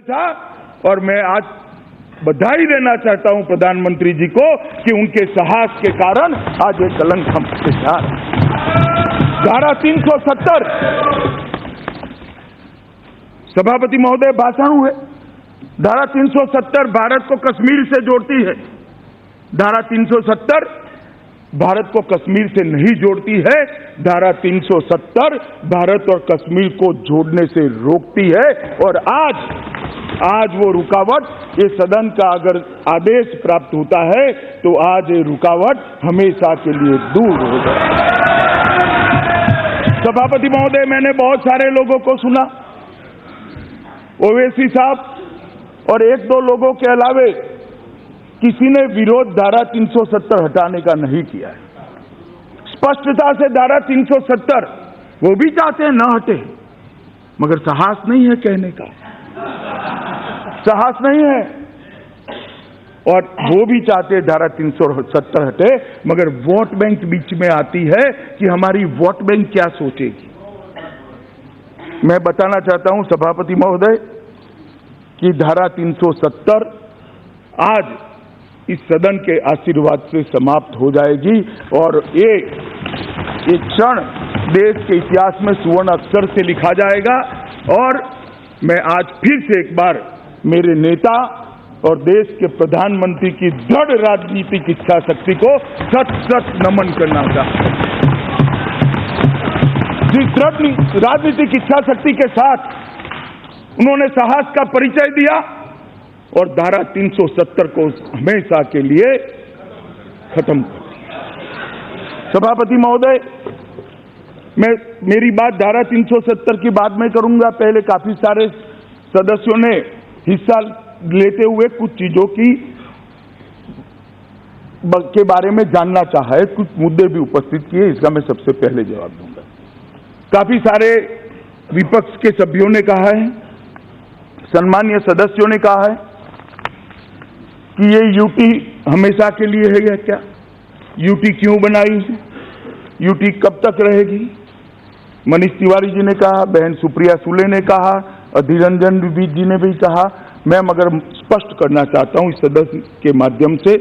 था और मैं आज बधाई देना चाहता हूं प्रधानमंत्री जी को कि उनके साहस के कारण आज ये कलंक हम पे जा धारा 370 सभापति महोदय भाषण हुए। धारा 370 भारत को कश्मीर से जोड़ती है। धारा 370 भारत को कश्मीर से नहीं जोड़ती है। धारा 370 भारत और कश्मीर को जोड़ने से रोकती है। और आज वो रुकावट, ये सदन का अगर आदेश प्राप्त होता है तो आज ये रुकावट हमेशा के लिए दूर हो जाए। सभापति महोदय, मैंने बहुत सारे लोगों को सुना, ओवैसी साहब और एक दो लोगों के अलावे किसी ने विरोध धारा 370 हटाने का नहीं किया है। स्पष्टता से धारा 370 वो भी चाहते हैं न हटे, मगर साहस नहीं है कहने का, साहस नहीं है। और वो भी चाहते हैं धारा 370 हटे, मगर वोट बैंक बीच में आती है कि हमारी वोट बैंक क्या सोचेगी। मैं बताना चाहता हूं सभापति महोदय कि धारा 370 आज इस सदन के आशीर्वाद से समाप्त हो जाएगी और एक क्षण देश के इतिहास में सुवर्ण अक्षर से लिखा जाएगा। और मैं आज फिर से एक बार मेरे नेता और देश के प्रधानमंत्री की दृढ़ राजनीतिक इच्छा शक्ति को सत नमन करना चाहता हूं। जिस दृढ़ राजनीतिक इच्छा शक्ति के साथ उन्होंने साहस का परिचय दिया और धारा 370 को हमेशा के लिए खत्म कर दिया। सभापति महोदय, मेरी बात धारा 370 की बाद में करूंगा। पहले काफी सारे सदस्यों ने हिस्सा लेते हुए कुछ चीजों के बारे में जानना चाहा है, कुछ मुद्दे भी उपस्थित किए, इसका मैं सबसे पहले जवाब दूंगा। काफी सारे विपक्ष के सभ्यों ने कहा है, सम्मानीय सदस्यों ने कहा है कि ये यूटी हमेशा के लिए है या क्या, यूटी क्यों बनाई है, यूटी कब तक रहेगी। मनीष तिवारी जी ने कहा, बहन सुप्रिया सुले ने कहा, अधीर रंजन जी ने भी कहा। मैं मगर स्पष्ट करना चाहता हूं इस सदन के माध्यम से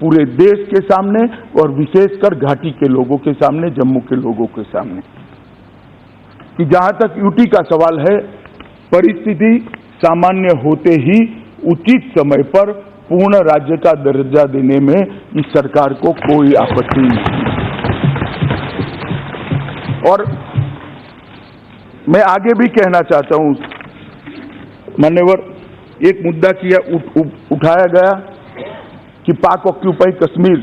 पूरे देश के सामने और विशेषकर घाटी के लोगों के सामने, जम्मू के लोगों के सामने, कि जहां तक यूटी का सवाल है, परिस्थिति सामान्य होते ही उचित समय पर पूर्ण राज्य का दर्जा देने में इस सरकार को कोई आपत्ति नहीं। और मैं आगे भी कहना चाहता हूं, मान्यवर, एक मुद्दा उठाया गया कि पाक ऑक्यूपाई कश्मीर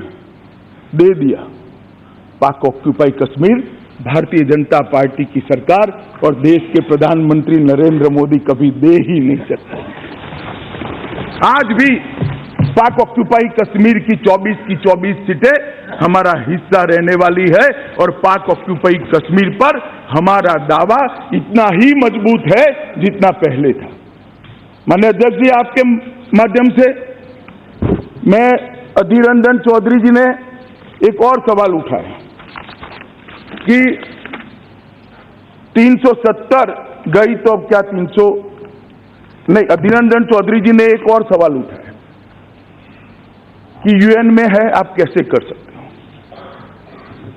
दे दिया। पाक ऑक्यूपाई कश्मीर भारतीय जनता पार्टी की सरकार और देश के प्रधानमंत्री नरेंद्र मोदी कभी दे ही नहीं सकते। आज भी पाक ऑक्यूपाई कश्मीर की 24 सीटें हमारा हिस्सा रहने वाली है और पाक ऑक्यूपाई कश्मीर पर हमारा दावा इतना ही मजबूत है जितना पहले था। माननीय अध्यक्ष जी, आपके माध्यम से मैं अधीर रंजन चौधरी जी ने एक और सवाल उठाया कि 370 गई तो अब क्या 300 नहीं। अधीर रंजन चौधरी जी ने एक और सवाल उठाया कि यूएन में है, आप कैसे कर सकते हो।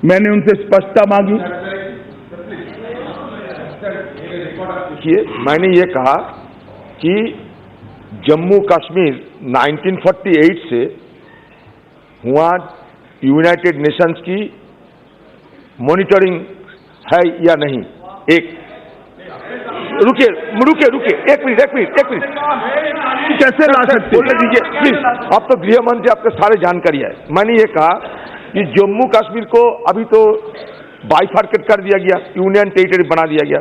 मैंने उनसे स्पष्टता मांगी कि मैंने ये कहा कि जम्मू कश्मीर 1948 से हुआ यूनाइटेड नेशंस की मॉनिटरिंग है या नहीं। एक रुकिए एक मिनट कैसे ला सकते बोलने दीजिए प्लीज। आप तो गृह मंत्री, आपके सारे जानकारी है। मैंने ये कहा कि जम्मू कश्मीर को अभी तो बाइफर्केट कर दिया गया, यूनियन टेरिटरी बना दिया गया,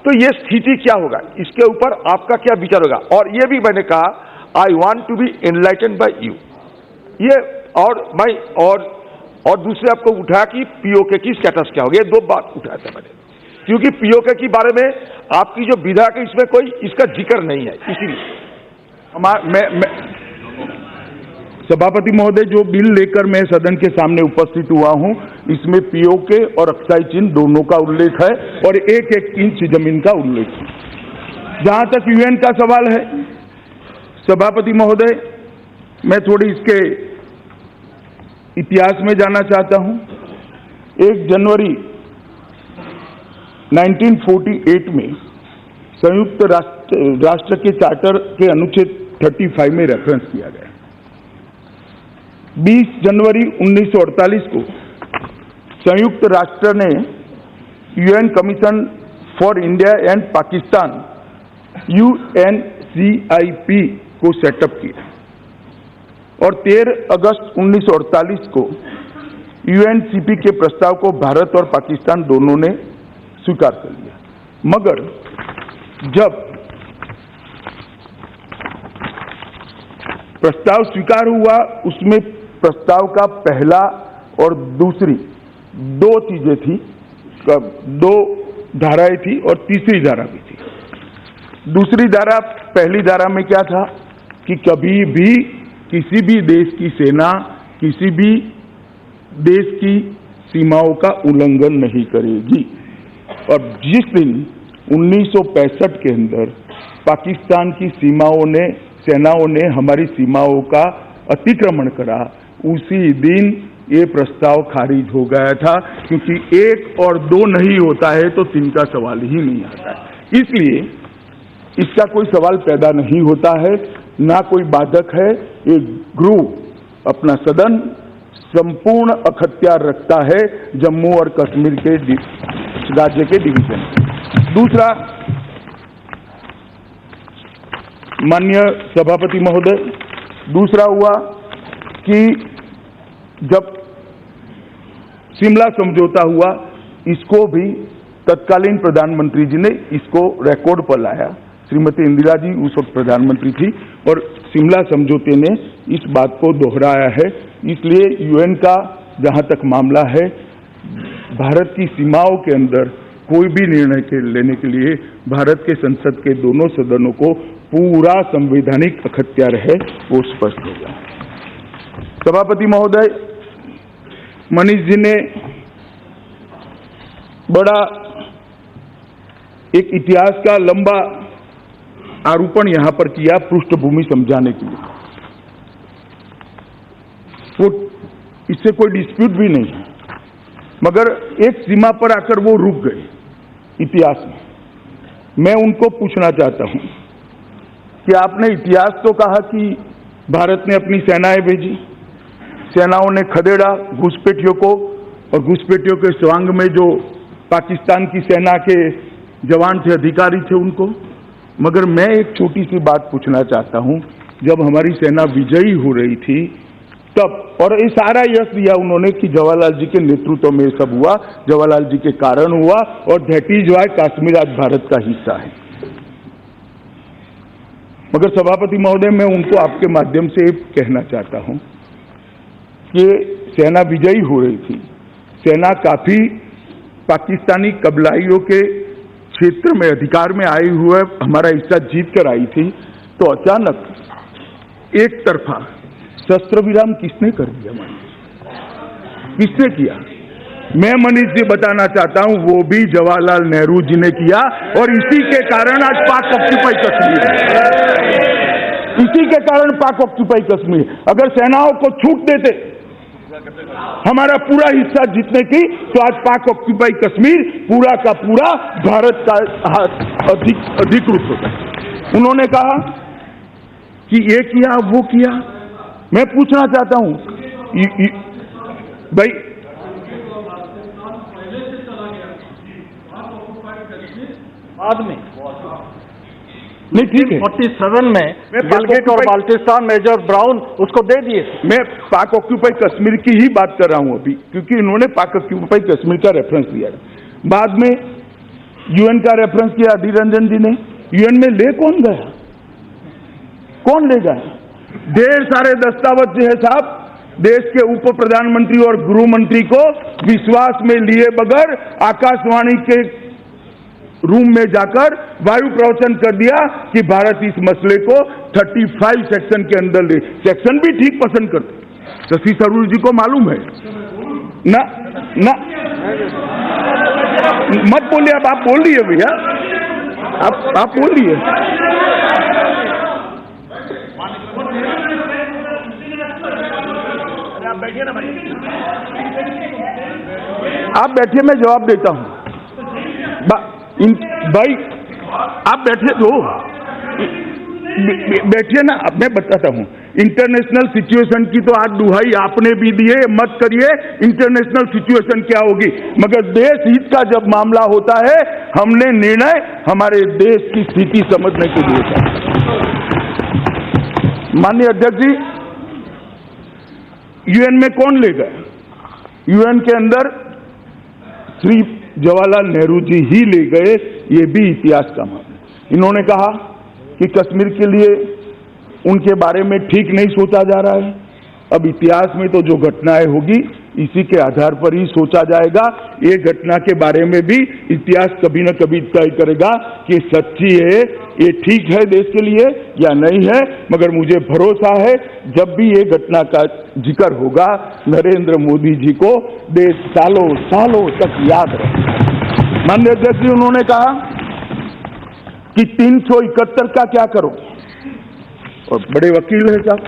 तो ये स्थिति क्या होगा, इसके ऊपर आपका क्या विचार होगा। और ये भी मैंने कहा, I want to be enlightened by you. ये और दूसरे आपको उठाया कि पीओके की स्टेटस क्या होगी। ये दो बात उठाया था मैंने, क्योंकि पीओके के बारे में आपकी जो विधायक है इसमें कोई इसका जिक्र नहीं है। इसीलिए सभापति महोदय, जो बिल लेकर मैं सदन के सामने उपस्थित हुआ हूं, इसमें पीओके और अक्साई चिन्ह दोनों का उल्लेख है और 1-1 इंच जमीन का उल्लेख है। जहां तक यूएन का सवाल है, सभापति महोदय, मैं थोड़ी इसके इतिहास में जाना चाहता हूं। 1 जनवरी 1948 में संयुक्त राष्ट्र के चार्टर के अनुच्छेद 35 में रेफरेंस किया गया। 20 जनवरी 1948 को संयुक्त राष्ट्र ने UN commission for India and Pakistan UNCIP को सेटअप किया और 13 अगस्त 1948 को UNCP के प्रस्ताव को भारत और पाकिस्तान दोनों ने स्वीकार कर लिया। मगर जब प्रस्ताव स्वीकार हुआ, उसमें प्रस्ताव का पहला और दूसरी 2 चीजें थी, 2 धाराएं थी और तीसरी धारा भी थी। दूसरी धारा, पहली धारा में क्या था कि कभी भी किसी भी देश की सेना किसी भी देश की सीमाओं का उल्लंघन नहीं करेगी। और जिस दिन 1965 के अंदर पाकिस्तान की सेनाओं ने हमारी सीमाओं का अतिक्रमण करा, उसी दिन ये प्रस्ताव खारिज हो गया था, क्योंकि 1 और 2 नहीं होता है तो 3 का सवाल ही नहीं आता है। इसलिए इसका कोई सवाल पैदा नहीं होता है, ना कोई बाधक है। एक गृह अपना सदन संपूर्ण अखत्यार रखता है जम्मू और कश्मीर के राज्य के डिवीजन। दूसरा, माननीय सभापति महोदय, दूसरा हुआ कि जब शिमला समझौता हुआ, इसको भी तत्कालीन प्रधानमंत्री जी ने इसको रिकॉर्ड पर लाया। श्रीमती इंदिरा जी उस वक्त प्रधानमंत्री थी और शिमला समझौते ने इस बात को दोहराया है। इसलिए यूएन का जहां तक मामला है, भारत की सीमाओं के अंदर कोई भी निर्णय लेने के लिए भारत के संसद के दोनों सदनों को पूरा संवैधानिक अखत्यार है, वो स्पष्ट हो गया। सभापति महोदय, मनीष जी ने बड़ा एक इतिहास का लंबा आरोपण यहां पर किया पृष्ठभूमि समझाने के लिए। वो इससे कोई डिस्प्यूट भी नहीं है, मगर एक सीमा पर आकर वो रुक गए इतिहास में। मैं उनको पूछना चाहता हूं कि आपने इतिहास तो कहा कि भारत ने अपनी सेनाएं भेजी, सेनाओं ने खदेड़ा घुसपैठियों को, और घुसपैठियों के स्वांग में जो पाकिस्तान की सेना के जवान थे, अधिकारी थे, उनको। मगर मैं एक छोटी सी बात पूछना चाहता हूं, जब हमारी सेना विजयी हो रही थी तब, और ये सारा यश दिया उन्होंने कि जवाहरलाल जी के नेतृत्व में सब हुआ, जवाहरलाल जी के कारण हुआ, और दैट इज व्हाई कश्मीर आज भारत का हिस्सा है। मगर सभापति महोदय, मैं उनको आपके माध्यम से कहना चाहता हूं कि सेना विजयी हो रही थी, सेना काफी पाकिस्तानी कबीलाइयों के क्षेत्र में अधिकार में आए हुए हमारा हिस्सा जीत कर आई थी, तो अचानक एक तरफा शस्त्र विराम किसने कर दिया? किसने किया? मैं मनीष जी बताना चाहता हूं, वो भी जवाहरलाल नेहरू जी ने किया, और इसी के कारण आज पाक ऑक्यूपाई कश्मीर है। इसी के कारण पाक ऑक्यूपाई कश्मीर। अगर सेनाओं को छूट देते हमारा पूरा हिस्सा जीतने की, तो आज पाक ऑक्यूपाई कश्मीर पूरा का पूरा भारत का अधिकृत होता है। उन्होंने कहा कि ये किया, वो किया। मैं पूछना चाहता हूं भाई, बाद में नहीं, ठीक है, 47 में गिलगिट और बाल्टिस्तान मेजर ब्राउन उसको दे दिए। मैं पाक ऑक्यूपाई कश्मीर की ही बात कर रहा हूं अभी, क्योंकि इन्होंने पाक ऑक्यूपाई कश्मीर का रेफरेंस दिया। बाद में यूएन का रेफरेंस किया अधीर रंजन जी ने। यूएन में ले कौन गया? कौन ले गया? ढेर सारे दस्तावेज जो है साहब, देश के उप प्रधानमंत्री और गृह मंत्री को विश्वास में लिए बगैर आकाशवाणी के रूम में जाकर वायु प्रवचन कर दिया कि भारत इस मसले को 35 सेक्शन के अंदर ले। सेक्शन भी ठीक पसंद करते, शशि थरूर जी को मालूम है ना? मत बोलिए, अब आप बोल रही है भैया, आप बोल रही है। आप बैठिए, मैं जवाब देता हूं। भाई आप बैठिए तो बैठिए ना, अब मैं बताता हूं। इंटरनेशनल सिचुएशन की तो आज दुहाई आपने भी दी है, मत करिए इंटरनेशनल सिचुएशन क्या होगी, मगर देश हित का जब मामला होता है हमने निर्णय हमारे देश की स्थिति समझने के लिए किया। माननीय अध्यक्ष जी, यूएन में कौन ले गए? यूएन के अंदर श्री जवाहरलाल नेहरू जी ही ले गए, ये भी इतिहास का मामला। इन्होंने कहा कि कश्मीर के लिए उनके बारे में ठीक नहीं सोचा जा रहा है। अब इतिहास में तो जो घटनाएं होगी इसी के आधार पर ही सोचा जाएगा। ये घटना के बारे में भी इतिहास कभी न कभी तय करेगा कि सच्ची है, ये ठीक है देश के लिए या नहीं है, मगर मुझे भरोसा है जब भी ये घटना का जिक्र होगा नरेंद्र मोदी जी को देश सालों सालों तक याद रखेगा। माननीय अध्यक्ष जी, उन्होंने कहा कि 371 का क्या करो, और बड़े वकील है साहब,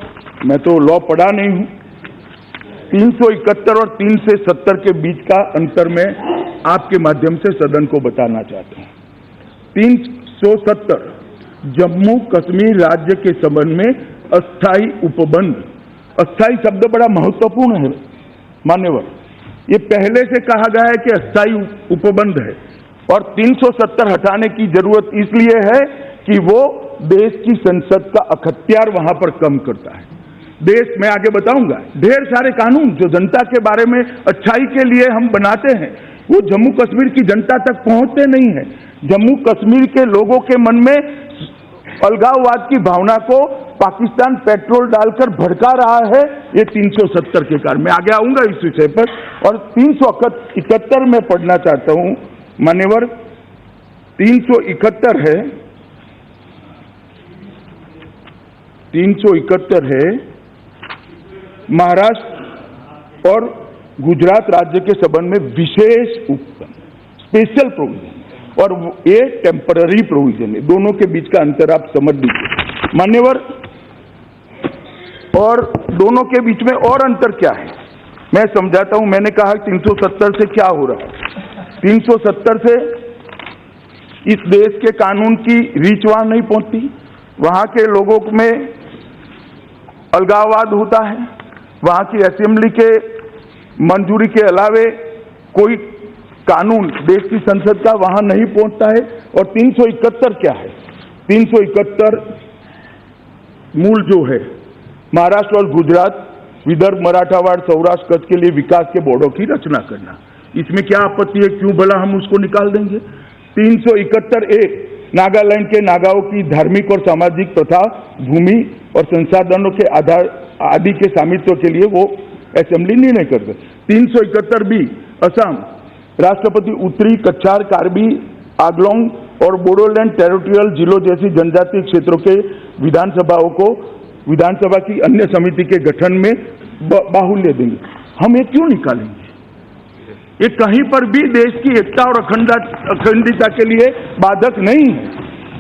मैं तो लॉ पढ़ा नहीं हूं। 371 और 370 के बीच का अंतर मैं आपके माध्यम से सदन को बताना चाहता हूं। 370 जम्मू कश्मीर राज्य के संबंध में अस्थायी उपबंध। अस्थायी शब्द बड़ा महत्वपूर्ण है मान्यवर, ये पहले से कहा गया है कि अस्थायी उपबंध है, और 370 हटाने की जरूरत इसलिए है कि वो देश की संसद का अख्तियार वहां पर कम करता है। देश में आगे बताऊंगा, ढेर सारे कानून जो जनता के बारे में अच्छाई के लिए हम बनाते हैं वो जम्मू कश्मीर की जनता तक पहुंचते नहीं है। जम्मू कश्मीर के लोगों के मन में अलगाववाद की भावना को पाकिस्तान पेट्रोल डालकर भड़का रहा है, ये 370 के कारण। मैं आगे आऊंगा इस विषय पर। और 371 में पढ़ना चाहता हूं मान्यवर, 371 है, 371 है महाराष्ट्र और गुजरात राज्य के संबंध में विशेष उपबंध, स्पेशल प्रोविजन, और ये टेम्पररी प्रोविजन है। दोनों के बीच का अंतर आप समझ लीजिए मान्यवर। और दोनों के बीच में और अंतर क्या है मैं समझाता हूं। मैंने कहा 370 से क्या हो रहा है। 370 से इस देश के कानून की रीच वहां नहीं पहुंचती, वहां के लोगों में अलगाववाद होता है, वहां की असेंबली के मंजूरी के अलावे कोई कानून देश की संसद का वहां नहीं पहुंचता है। और 371 क्या है? 371 मूल जो है महाराष्ट्र और गुजरात, विदर्भ, मराठावाड़, सौराष्ट्र, कच्छ के लिए विकास के बोर्डों की रचना करना। इसमें क्या आपत्ति है? क्यों भला हम उसको निकाल देंगे? 371A नागालैंड के नागाओं की धार्मिक और सामाजिक प्रथा, भूमि और संसाधनों के आधार आदि के स्वामित्व के लिए वो असेंबली निर्णय करते। 371B असम, राष्ट्रपति उत्तरी कच्छार, कार्बी, आंगलोंग और बोडोलैंड टेरिटोरियल जिलों जैसी जनजातीय क्षेत्रों के विधानसभाओं को विधानसभा की अन्य समिति के गठन में बाहुल्य देंगे। हम ये क्यों निकालेंगे? ये कहीं पर भी देश की एकता और अखंडता के लिए बाधक नहीं है।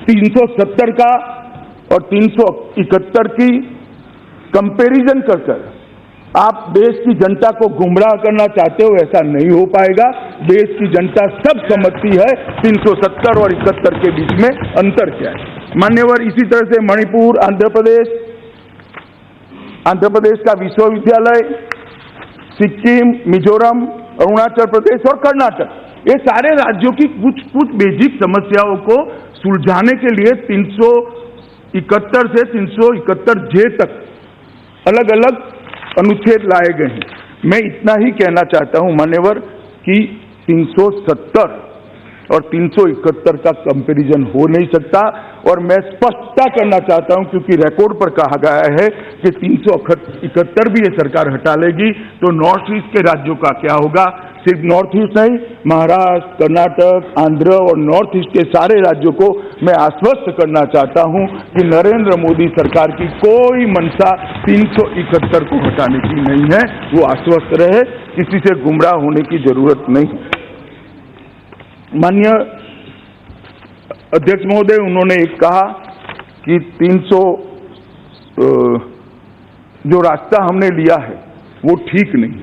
370 का और 371 की कंपैरिजन कर आप देश की जनता को गुमराह करना चाहते हो, ऐसा नहीं हो पाएगा। देश की जनता सब समझती है 370 और 71 के बीच में अंतर क्या है। मान्यवर, इसी तरह से मणिपुर, आंध्र प्रदेश का विश्वविद्यालय, सिक्किम, मिजोरम, अरुणाचल प्रदेश और कर्नाटक, ये सारे राज्यों की कुछ बेसिक समस्याओं को सुलझाने के लिए 371 से 371J तक अलग अलग अनुच्छेद लाए गए हैं। मैं इतना ही कहना चाहता हूं मान्यवर कि 370 और 371 का कंपैरिजन हो नहीं सकता। और मैं स्पष्टता करना चाहता हूं क्योंकि रिकॉर्ड पर कहा गया है कि 371 भी ये सरकार हटा लेगी तो नॉर्थ ईस्ट के राज्यों का क्या होगा। सिर्फ नॉर्थ ईस्ट नहीं, महाराष्ट्र, कर्नाटक, आंध्र और नॉर्थ ईस्ट के सारे राज्यों को मैं आश्वस्त करना चाहता हूं कि नरेंद्र मोदी सरकार की कोई मंशा 371 को हटाने की नहीं है। वो आश्वस्त रहे, किसी से गुमराह होने की जरूरत नहीं। माननीय अध्यक्ष महोदय, उन्होंने एक कहा कि 300 जो रास्ता हमने लिया है वो ठीक नहीं।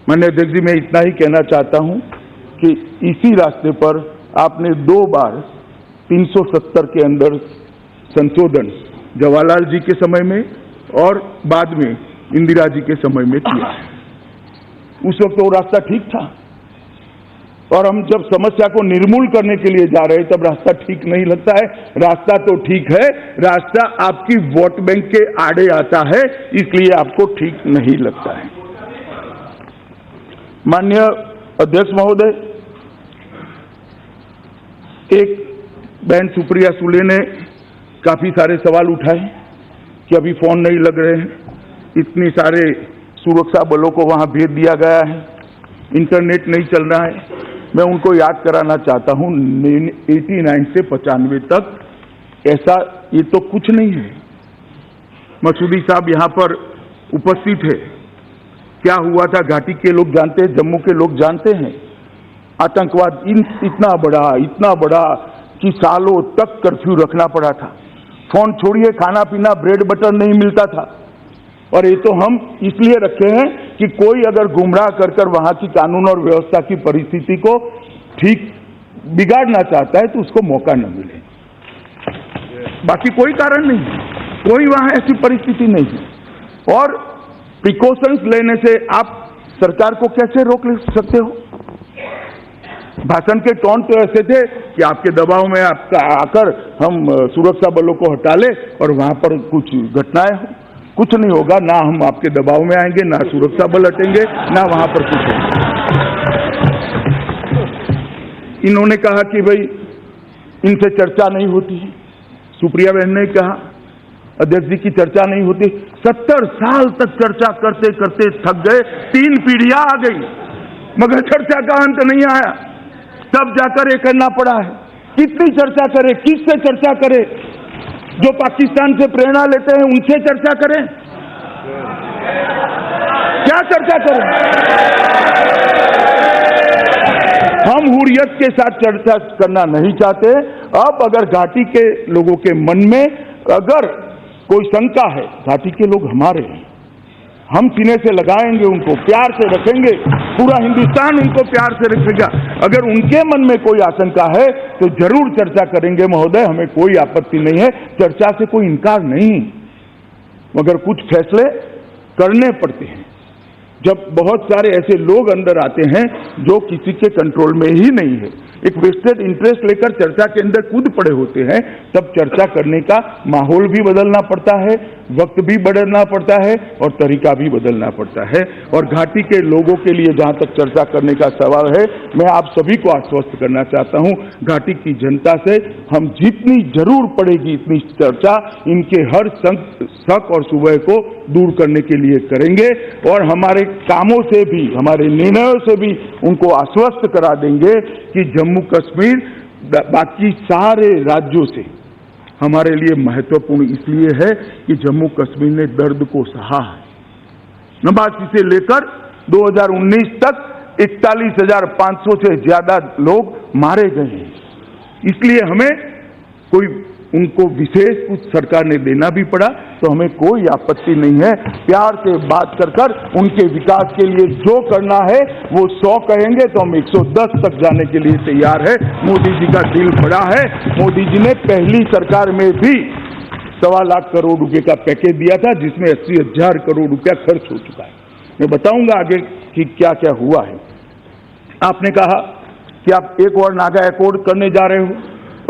माननीय अध्यक्ष जी, मैं इतना ही कहना चाहता हूं कि इसी रास्ते पर आपने 2 बार 370 के अंदर संशोधन जवाहरलाल जी के समय में और बाद में इंदिरा जी के समय में किया। उस वक्त वो रास्ता ठीक था, और हम जब समस्या को निर्मूल करने के लिए जा रहे हैं तब रास्ता ठीक नहीं लगता है। रास्ता तो ठीक है, रास्ता आपकी वोट बैंक के आड़े आता है, इसलिए आपको ठीक नहीं लगता है। माननीय अध्यक्ष महोदय, एक बहन सुप्रिया सुले ने काफी सारे सवाल उठाए कि अभी फोन नहीं लग रहे हैं, इतनी सारे सुरक्षा बलों को वहां भेज दिया गया है, इंटरनेट नहीं चल रहा है। मैं उनको याद कराना चाहता हूं 89 से 95 तक ऐसा ये तो कुछ नहीं है। मसूदी साहब यहां पर उपस्थित है, क्या हुआ था घाटी के लोग जानते हैं, जम्मू के लोग जानते हैं। आतंकवाद इतना बड़ा कि सालों तक कर्फ्यू रखना पड़ा था। फोन छोड़िए, खाना पीना ब्रेड बटर नहीं मिलता था। और ये तो हम इसलिए रखे हैं कि कोई अगर गुमराह कर कर वहां की कानून और व्यवस्था की परिस्थिति को ठीक बिगाड़ना चाहता है तो उसको मौका न मिले, बाकी कोई कारण नहीं है, कोई वहां ऐसी परिस्थिति नहीं है। और प्रिकॉशंस लेने से आप सरकार को कैसे रोक सकते हो? भाषण के टोन तो ऐसे थे कि आपके दबाव में आपका आकर हम सुरक्षा बलों को हटा ले और वहां पर कुछ घटनाएं हो। कुछ नहीं होगा, ना हम आपके दबाव में आएंगे, ना सुरक्षा बल हटेंगे, ना वहां पर कुछ होगा। इन्होंने कहा कि भाई इनसे चर्चा नहीं होती, सुप्रिया बहन ने कहा अध्यक्ष जी की चर्चा नहीं होती। 70 साल तक चर्चा करते करते थक गए, 3 पीढ़ियां आ गई मगर चर्चा का अंत नहीं आया, तब जाकर ये करना पड़ा है। कितनी चर्चा करे, किससे चर्चा करे? जो पाकिस्तान से प्रेरणा लेते हैं उनसे चर्चा करें, क्या चर्चा करें? हम हुर्रियत के साथ चर्चा करना नहीं चाहते। अब अगर घाटी के लोगों के मन में अगर कोई शंका है, घाटी के लोग हमारे हैं, हम सीने से लगाएंगे, उनको प्यार से रखेंगे, पूरा हिंदुस्तान उनको प्यार से रखेगा। अगर उनके मन में कोई आशंका है तो जरूर चर्चा करेंगे महोदय, हमें कोई आपत्ति नहीं है, चर्चा से कोई इनकार नहीं, मगर कुछ फैसले करने पड़ते हैं। जब बहुत सारे ऐसे लोग अंदर आते हैं जो किसी के कंट्रोल में ही नहीं है, एक वेस्टेड इंटरेस्ट लेकर चर्चा के अंदर कूद पड़े होते हैं, तब चर्चा करने का माहौल भी बदलना पड़ता है, वक्त भी बदलना पड़ता है और तरीका भी बदलना पड़ता है। और घाटी के लोगों के लिए जहां तक चर्चा करने का सवाल है, मैं आप सभी को आश्वस्त करना चाहता हूं, घाटी की जनता से हम जितनी जरूर पड़ेगी इतनी चर्चा इनके हर शक और शुबह को दूर करने के लिए करेंगे और हमारे कामों से भी, हमारे निर्णयों से भी उनको आश्वस्त करा देंगे कि जम्मू कश्मीर बाकी सारे राज्यों से हमारे लिए महत्वपूर्ण इसलिए है कि जम्मू कश्मीर ने दर्द को सहा है। नवासी से लेकर 2019 तक 41,500 से ज्यादा लोग मारे गए हैं, इसलिए हमें कोई उनको विशेष कुछ सरकार ने देना भी पड़ा तो हमें कोई आपत्ति नहीं है। प्यार से बात कर उनके विकास के लिए जो करना है वो 100 कहेंगे तो हम 110 तक जाने के लिए तैयार है। मोदी जी का दिल बड़ा है। मोदी जी ने पहली सरकार में भी 1.25 लाख करोड़ रुपए का पैकेज दिया था, जिसमें 80,000 करोड़ रुपया खर्च हो चुका है। मैं बताऊंगा आगे कि क्या क्या हुआ है। आपने कहा कि आप एक और नागा अकॉर्ड करने जा रहे हो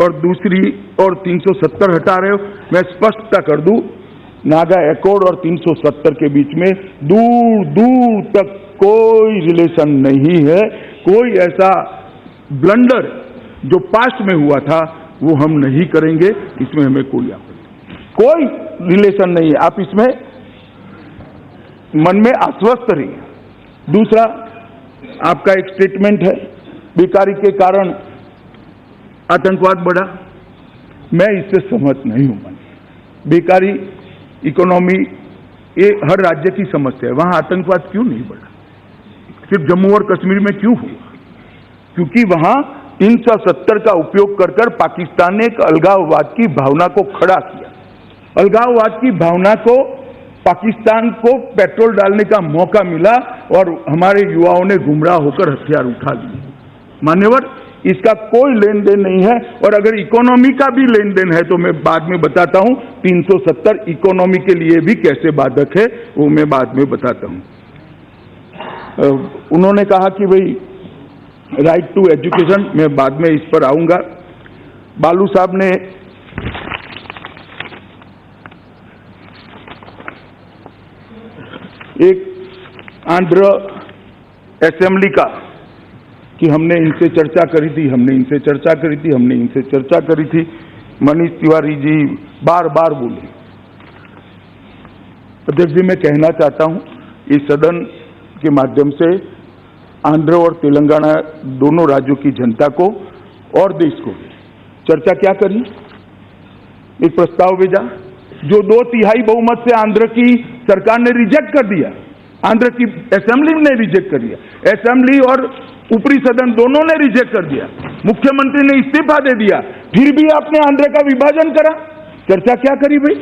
और दूसरी और 370 हटा रहे हो। मैं स्पष्टता कर दूं, नागा अकॉर्ड और 370 के बीच में दूर दूर तक कोई रिलेशन नहीं है। कोई ऐसा ब्लंडर जो पास्ट में हुआ था वो हम नहीं करेंगे, इसमें हमें कोई रिलेशन नहीं है। आप इसमें मन में आश्वस्त रहिए। दूसरा, आपका एक स्टेटमेंट है बेकारी के कारण आतंकवाद बढ़ा, मैं इससे सहमत नहीं हूं। बेकारी, इकोनॉमी, ये हर राज्य की समस्या है। वहां आतंकवाद क्यों नहीं बढ़ा? सिर्फ जम्मू और कश्मीर में क्यों हुआ? क्योंकि वहां 370 का उपयोग कर पाकिस्तान ने एक अलगाववाद की भावना को खड़ा किया। अलगाववाद की भावना को पाकिस्तान को पेट्रोल डालने का मौका मिला और हमारे युवाओं ने गुमराह होकर हथियार उठा लिए। मान्यवर, इसका कोई लेन देन नहीं है, और अगर इकोनॉमी का भी लेन देन है तो मैं बाद में बताता हूं 370 इकोनॉमी के लिए भी कैसे बाधक है, वो मैं बाद में बताता हूं। उन्होंने कहा कि भाई राइट टू एजुकेशन, मैं बाद में इस पर आऊंगा। बालू साहब ने एक आंध्र असेंबली का कि हमने इनसे चर्चा करी थी, हमने इनसे चर्चा करी थी, हमने इनसे चर्चा करी थी, मनीष तिवारी जी बार बार बोले। अध्यक्ष जी, मैं कहना चाहता हूं इस सदन के माध्यम से आंध्र और तेलंगाना दोनों राज्यों की जनता को और देश को चर्चा क्या करी, एक प्रस्ताव भेजा जो 2/3 बहुमत से आंध्र की सरकार ने रिजेक्ट कर दिया, आंध्र की असेंबली ने रिजेक्ट कर दिया, असेंबली और ऊपरी सदन दोनों ने रिजेक्ट कर दिया, मुख्यमंत्री ने इस्तीफा दे दिया, फिर भी आपने आंध्र का विभाजन करा। चर्चा क्या करी भाई,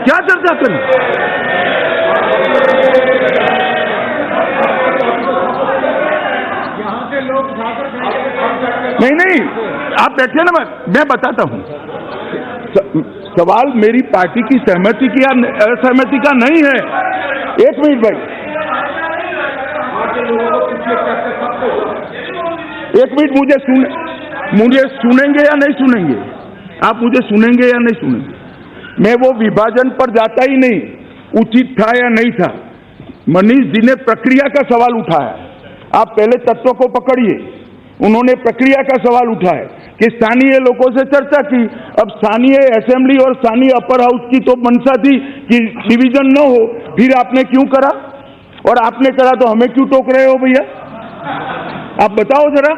क्या चर्चा करी? नहीं, आप बैठे ना, मैं बताता हूं। सवाल मेरी पार्टी की सहमति की या असहमति का नहीं है। एक मिनट भाई, एक मिनट, मुझे सुनेंगे या नहीं सुनेंगे? आप मुझे सुनेंगे या नहीं सुनेंगे? मैं वो विभाजन पर जाता ही नहीं, उचित था या नहीं था। मनीष जी ने प्रक्रिया का सवाल उठाया, आप पहले तत्व को पकड़िए। उन्होंने प्रक्रिया का सवाल उठाया कि स्थानीय लोगों से चर्चा की। अब स्थानीय असेंबली और स्थानीय अपर हाउस की तो मंशा थी कि डिवीजन न हो, फिर आपने क्यों करा? और आपने करा तो हमें क्यों टोक रहे हो भैया? आप बताओ जरा,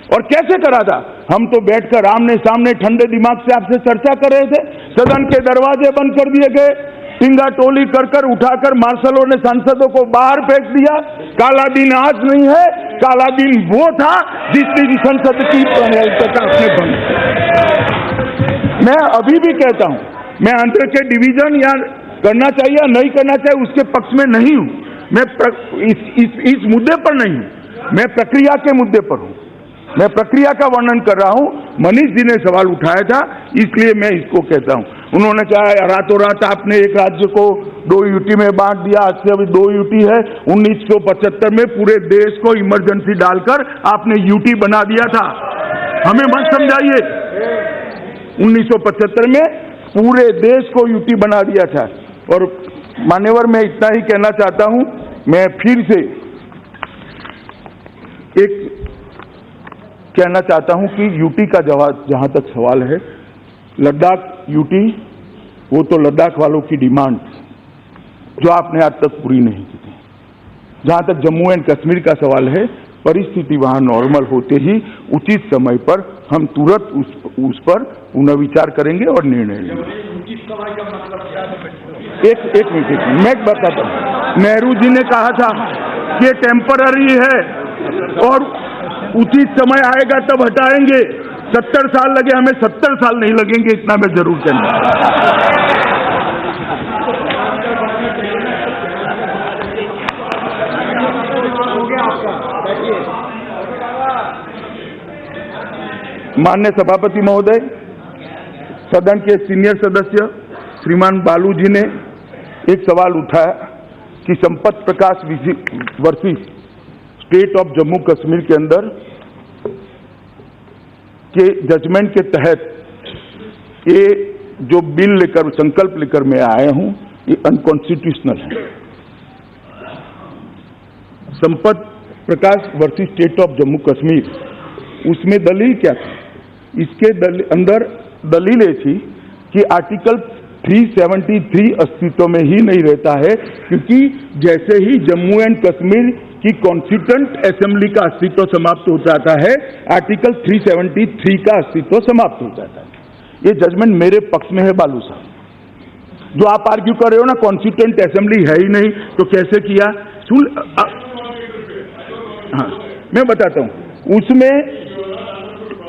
और कैसे करा था? हम तो बैठकर आमने सामने ठंडे दिमाग से आपसे चर्चा कर रहे थे। सदन के दरवाजे बंद कर दिए गए, टिंगा टोली कर उठाकर मार्शलों ने सांसदों को बाहर फेंक दिया। काला दिन आज नहीं है, काला दिन वो था जिस दिन संसद की प्रणालिका आपने बंद। मैं अभी भी कहता हूं, मैं आंध्र के डिवीजन या करना चाहिए या नहीं करना चाहिए उसके पक्ष में नहीं हूं। मैं इस मुद्दे पर नहीं हूं, मैं प्रक्रिया के मुद्दे पर हूं। मैं प्रक्रिया का वर्णन कर रहा हूं। मनीष जी ने सवाल उठाया था, इसलिए मैं इसको कहता हूं। उन्होंने कहा रातों रात आपने एक राज्य को 2 यूटी में बांट दिया, आज से अभी 2 यूटी है। 1975 में पूरे देश को इमरजेंसी डालकर आपने यूटी बना दिया था, हमें मत समझाइए। 1975 में पूरे देश को यूटी बना दिया था। और मान्यवर, मैं इतना ही कहना चाहता हूं, मैं फिर से एक कहना चाहता हूं कि यूटी का जवाब, जहां तक सवाल है, लद्दाख यूटी, वो तो लद्दाख वालों की डिमांड जो आपने आज तक पूरी नहीं की थी। जहां तक जम्मू एंड कश्मीर का सवाल है, परिस्थिति वहां नॉर्मल होते ही उचित समय पर हम तुरंत उस पर पुनर्विचार करेंगे और निर्णय लेंगे। एक मिनट मैं बताता हूं। नेहरू जी ने कहा था कि टेम्पररी है और उचित समय आएगा तब हटाएंगे। 70 साल लगे, हमें 70 साल नहीं लगेंगे, इतना मैं जरूर कहना। माननीय सभापति महोदय, सदन के सीनियर सदस्य श्रीमान बालू जी ने एक सवाल उठाया कि Sampat Prakash versus state of Jammu Kashmir के अंदर के जजमेंट के तहत ये जो बिल लेकर, संकल्प लेकर मैं आया हूं, ये अनकॉन्स्टिट्यूशनल है। Sampat Prakash versus state of Jammu Kashmir, उसमें दलील क्या थी? इसके अंदर दलील ये थी कि आर्टिकल 373 अस्तित्व में ही नहीं रहता है, क्योंकि जैसे ही जम्मू एंड कश्मीर की कॉन्स्टिट्यूएंट असेंबली का अस्तित्व समाप्त हो जाता है, आर्टिकल 373 का अस्तित्व समाप्त हो जाता है। ये जजमेंट मेरे पक्ष में है बालू साहब। जो आप आर्ग्यू कर रहे हो ना, कॉन्स्टिट्यूएंट असेंबली है ही नहीं तो कैसे किया? हाँ, मैं बताता हूं।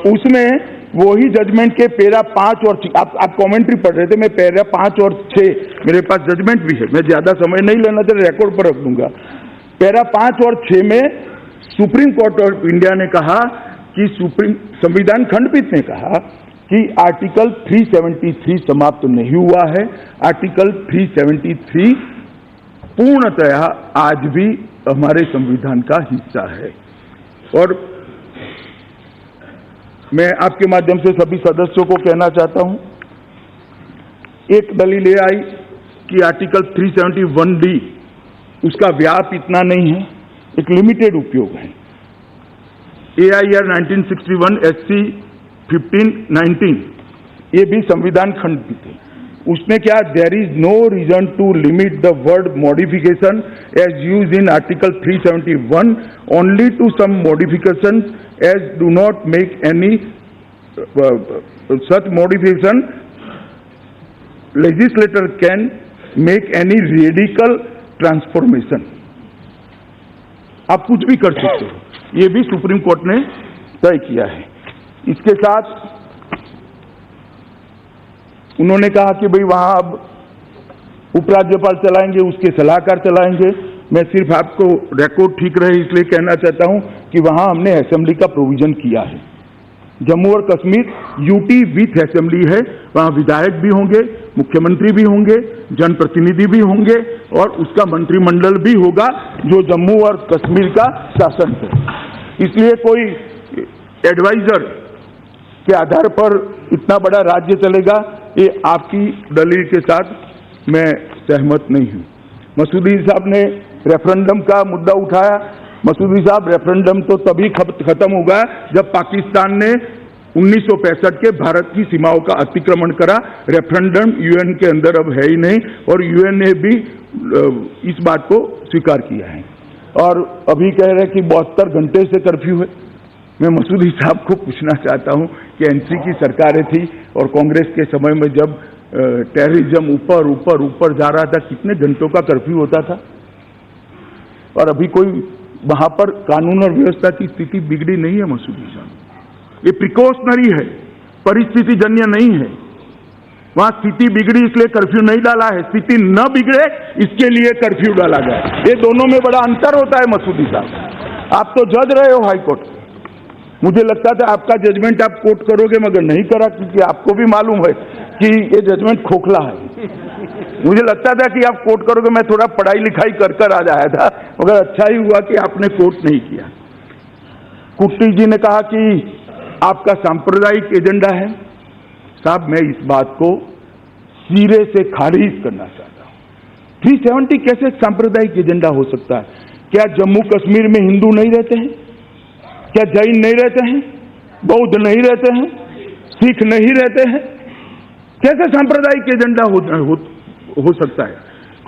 उसमें वही जजमेंट के पैरा 5 और 6, आप कमेंट्री पढ़ रहे थे, मैं पैरा 5 और 6 मेरे पास जजमेंट भी है। मैं ज्यादा समय नहीं लेना चाहिए, रिकॉर्ड पर रख दूंगा। पैरा 5 और 6 में सुप्रीम कोर्ट ऑफ इंडिया ने कहा कि संविधान खंडपीठ ने कहा कि आर्टिकल 373 समाप्त नहीं हुआ है। आर्टिकल 373 पूर्णतया आज भी हमारे संविधान का हिस्सा है। और मैं आपके माध्यम से सभी सदस्यों को कहना चाहता हूं, एक दलील ये आई कि आर्टिकल 371D उसका व्याप इतना नहीं है, एक लिमिटेड उपयोग है। AIR 1961 SC 1519 ये भी संविधान खंडपीठ है। उसने क्या, there is no reason to limit the word modification as used in article 371 only to some modification as do not make any such modification legislator can make any radical transformation। आप कुछ भी कर सकते हो, ये भी सुप्रीम कोर्ट ने तय किया है। इसके साथ उन्होंने कहा कि भाई वहां अब उपराज्यपाल चलाएंगे, उसके सलाहकार चलाएंगे। मैं सिर्फ आपको रिकॉर्ड ठीक रहे इसलिए कहना चाहता हूं कि वहां हमने असेंबली का प्रोविजन किया है। जम्मू और कश्मीर यूटी विथ असेंबली है, वहां विधायक भी होंगे, मुख्यमंत्री भी होंगे, जनप्रतिनिधि भी होंगे और उसका मंत्रिमंडल भी होगा जो जम्मू और कश्मीर का शासन है। इसलिए कोई एडवाइजर के आधार पर इतना बड़ा राज्य चलेगा, ये आपकी दलील के साथ मैं सहमत नहीं हूं। मसूदी साहब ने रेफरेंडम का मुद्दा उठाया। मसूदी साहब, रेफरेंडम तो तभी खत्म होगा जब पाकिस्तान ने 1965 के भारत की सीमाओं का अतिक्रमण करा। रेफरेंडम यूएन के अंदर अब है ही नहीं और यूएन ने भी इस बात को स्वीकार किया है। और अभी कह रहे हैं कि 72 घंटे से कर्फ्यू है। मैं मसूदी साहब को पूछना चाहता हूं कि एनसी की सरकारें थी और कांग्रेस के समय में जब टेररिज्म ऊपर ऊपर ऊपर जा रहा था, कितने घंटों का कर्फ्यू होता था? और अभी कोई वहां पर कानून और व्यवस्था की स्थिति बिगड़ी नहीं है मसूदी साहब। ये प्रिकॉशनरी है, परिस्थिति जन्य नहीं है। वहां स्थिति बिगड़ी इसलिए कर्फ्यू नहीं डाला है, स्थिति न बिगड़े इसके लिए कर्फ्यू डाला गया। ये दोनों में बड़ा अंतर होता है मसूदी साहब। आप तो जज रहे हो हाई कोर्ट। मुझे लगता था आपका जजमेंट आप कोर्ट करोगे, मगर नहीं करा, क्योंकि आपको भी मालूम है कि ये जजमेंट खोखला है। मुझे लगता था कि आप कोर्ट करोगे, मैं थोड़ा पढ़ाई लिखाई कर कर आ जाया था, मगर अच्छा ही हुआ कि आपने कोर्ट नहीं किया। कुट्टी जी ने कहा कि आपका सांप्रदायिक एजेंडा है। साहब, मैं इस बात को सिरे से खारिज करना चाहता हूं। 370 कैसे सांप्रदायिक एजेंडा हो सकता है? क्या जम्मू कश्मीर में हिंदू नहीं रहते हैं? क्या जैन नहीं रहते हैं? बौद्ध नहीं रहते हैं? सिख नहीं रहते हैं? कैसे सांप्रदायिक एजेंडा हो सकता है?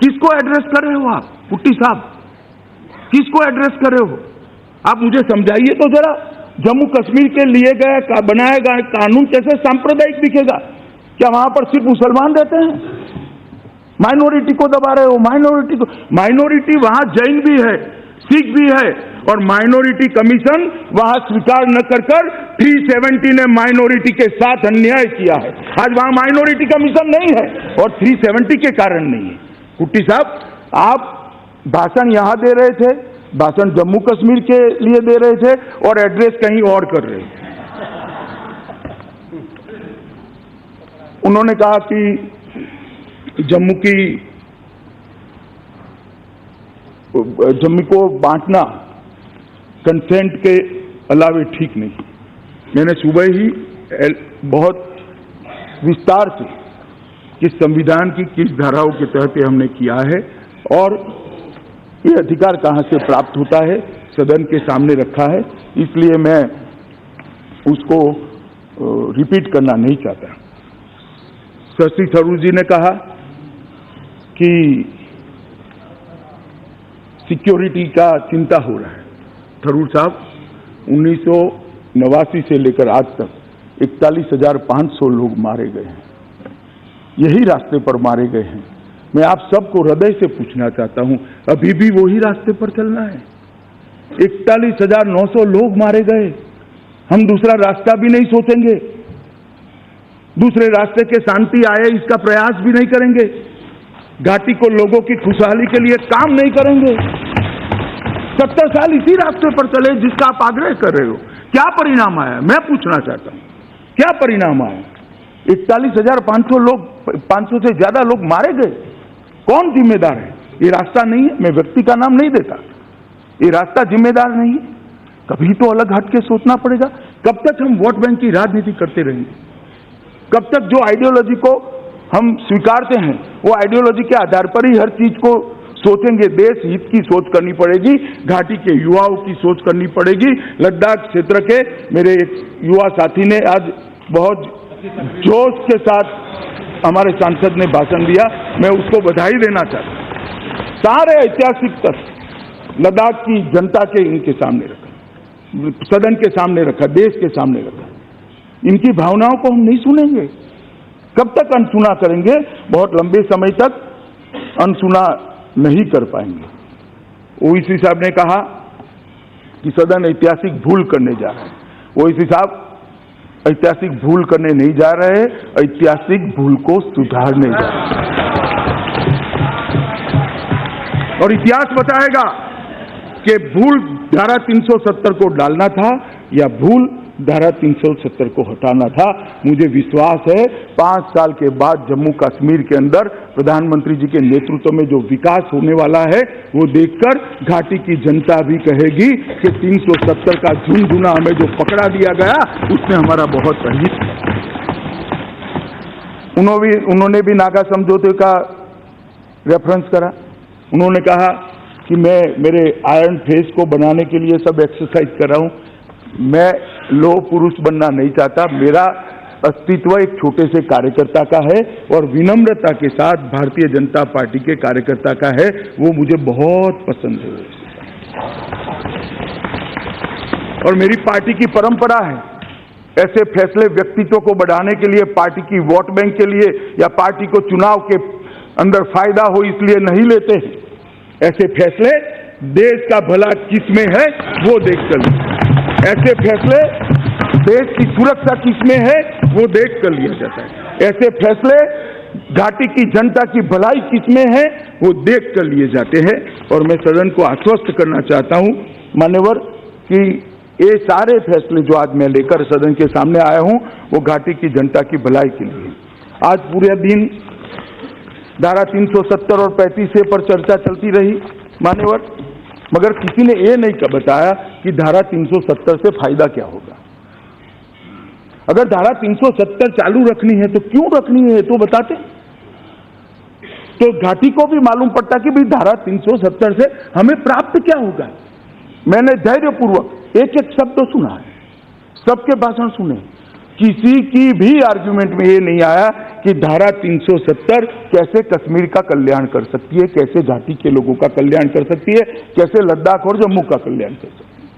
किसको एड्रेस कर रहे हो आप कुट्टी साहब? किसको एड्रेस कर रहे हो आप? मुझे समझाइए तो जरा। जम्मू कश्मीर के लिए गया बनाया गया कानून कैसे सांप्रदायिक दिखेगा? क्या वहां पर सिर्फ मुसलमान रहते हैं? माइनॉरिटी को दबा रहे हो। माइनॉरिटी वहां जैन भी है, सिख भी है, और माइनॉरिटी कमीशन वहां स्वीकार न कर 370 ने माइनॉरिटी के साथ अन्याय किया है। आज वहां माइनॉरिटी कमीशन नहीं है और 370 के कारण नहीं है। कुट्टी साहब, आप भाषण यहां दे रहे थे, भाषण जम्मू कश्मीर के लिए दे रहे थे और एड्रेस कहीं और कर रहे थे। उन्होंने कहा कि जम्मू को बांटना कंसेंट के अलावे ठीक नहीं। मैंने सुबह ही बहुत विस्तार से किस संविधान की किस धाराओं के तहत हमने किया है और ये अधिकार कहां से प्राप्त होता है सदन के सामने रखा है, इसलिए मैं उसको रिपीट करना नहीं चाहता। शशि थरूर जी ने कहा कि सिक्योरिटी का चिंता हो रहा है। थरूर साहब, 1989 से लेकर आज तक 41,500 लोग मारे गए हैं, यही रास्ते पर मारे गए हैं। मैं आप सबको हृदय से पूछना चाहता हूं, अभी भी वही रास्ते पर चलना है? 41,900 लोग मारे गए, हम दूसरा रास्ता भी नहीं सोचेंगे? दूसरे रास्ते के शांति आए इसका प्रयास भी नहीं करेंगे? घाटी को लोगों की खुशहाली के लिए काम नहीं करेंगे? 70 साल इसी रास्ते पर चले जिसका आप आग्रह कर रहे हो। क्या परिणाम आया, मैं पूछना चाहता हूं, क्या परिणाम आया? 41,500 लोग, 500 से ज्यादा लोग मारे गए। कौन जिम्मेदार है? ये रास्ता नहीं है। मैं व्यक्ति का नाम नहीं देता, ये रास्ता जिम्मेदार नहीं है। कभी तो अलग हट के सोचना पड़ेगा। कब तक हम वोट बैंक की राजनीति करते रहेंगे? कब तक जो आइडियोलॉजी को हम स्वीकारते हैं वो आइडियोलॉजी के आधार पर ही हर चीज को सोचेंगे? देश हित की सोच करनी पड़ेगी, घाटी के युवाओं की सोच करनी पड़ेगी। लद्दाख क्षेत्र के मेरे एक युवा साथी ने आज बहुत जोश के साथ हमारे सांसद ने भाषण दिया, मैं उसको बधाई देना चाहता हूं। सारे ऐतिहासिक तथ्य लद्दाख की जनता के इनके सामने रखा, सदन के सामने रखा, देश के सामने रखा। इनकी भावनाओं को हम नहीं सुनेंगे। कब तक अनसुना करेंगे? बहुत लंबे समय तक अनसुना नहीं कर पाएंगे। ओवैसी साहब ने कहा कि सदन ऐतिहासिक भूल करने जा रहा है। ओवैसी साहब ऐतिहासिक भूल करने नहीं जा रहे, ऐतिहासिक भूल को सुधारने जा रहे हैं। और इतिहास बताएगा कि भूल धारा 370 को डालना था या भूल धारा 370 को हटाना था। मुझे विश्वास है 5 साल के बाद जम्मू कश्मीर के अंदर प्रधानमंत्री जी के नेतृत्व में जो विकास होने वाला है वो देखकर घाटी की जनता भी कहेगी कि 370 का झुनझुना हमें जो पकड़ा दिया गया उसने हमारा बहुत सही। उन्होंने भी नागा समझौते का रेफरेंस करा। उन्होंने कहा कि मैं मेरे आयरन फेस को बनाने के लिए सब एक्सरसाइज कर रहा हूं। मैं लोह पुरुष बनना नहीं चाहता। मेरा अस्तित्व एक छोटे से कार्यकर्ता का है और विनम्रता के साथ भारतीय जनता पार्टी के कार्यकर्ता का है। वो मुझे बहुत पसंद है और मेरी पार्टी की परंपरा है ऐसे फैसले व्यक्तित्व को बढ़ाने के लिए, पार्टी की वोट बैंक के लिए या पार्टी को चुनाव के अंदर फायदा हो इसलिए नहीं लेते हैं। ऐसे फैसले देश का भला किसमें है वो देखकर लिए। ऐसे फैसले देश की सुरक्षा किसमें है वो देख कर लिया जाता है। ऐसे फैसले घाटी की जनता की भलाई किसमें है वो देख कर लिए जाते हैं। और मैं सदन को आश्वस्त करना चाहता हूं मान्यवर कि ये सारे फैसले जो आज मैं लेकर सदन के सामने आया हूं वो घाटी की जनता की भलाई के लिए। आज पूरे दिन धारा 370 और 35A पर चर्चा चलती रही मान्यवर, मगर किसी ने ये नहीं बताया कि धारा 370 से फायदा क्या होगा। अगर धारा 370 चालू रखनी है तो क्यों रखनी है तो बताते, तो घाटी को भी मालूम पड़ता कि भाई धारा 370 से हमें प्राप्त क्या होगा। मैंने धैर्यपूर्वक एक एक शब्द सुना है, सबके भाषण सुने, किसी की भी आर्गुमेंट में ये नहीं आया कि धारा 370 कैसे कश्मीर का कल्याण कर सकती है, कैसे घाटी के लोगों का कल्याण कर सकती है, कैसे लद्दाख और जम्मू का कल्याण कर सकती है,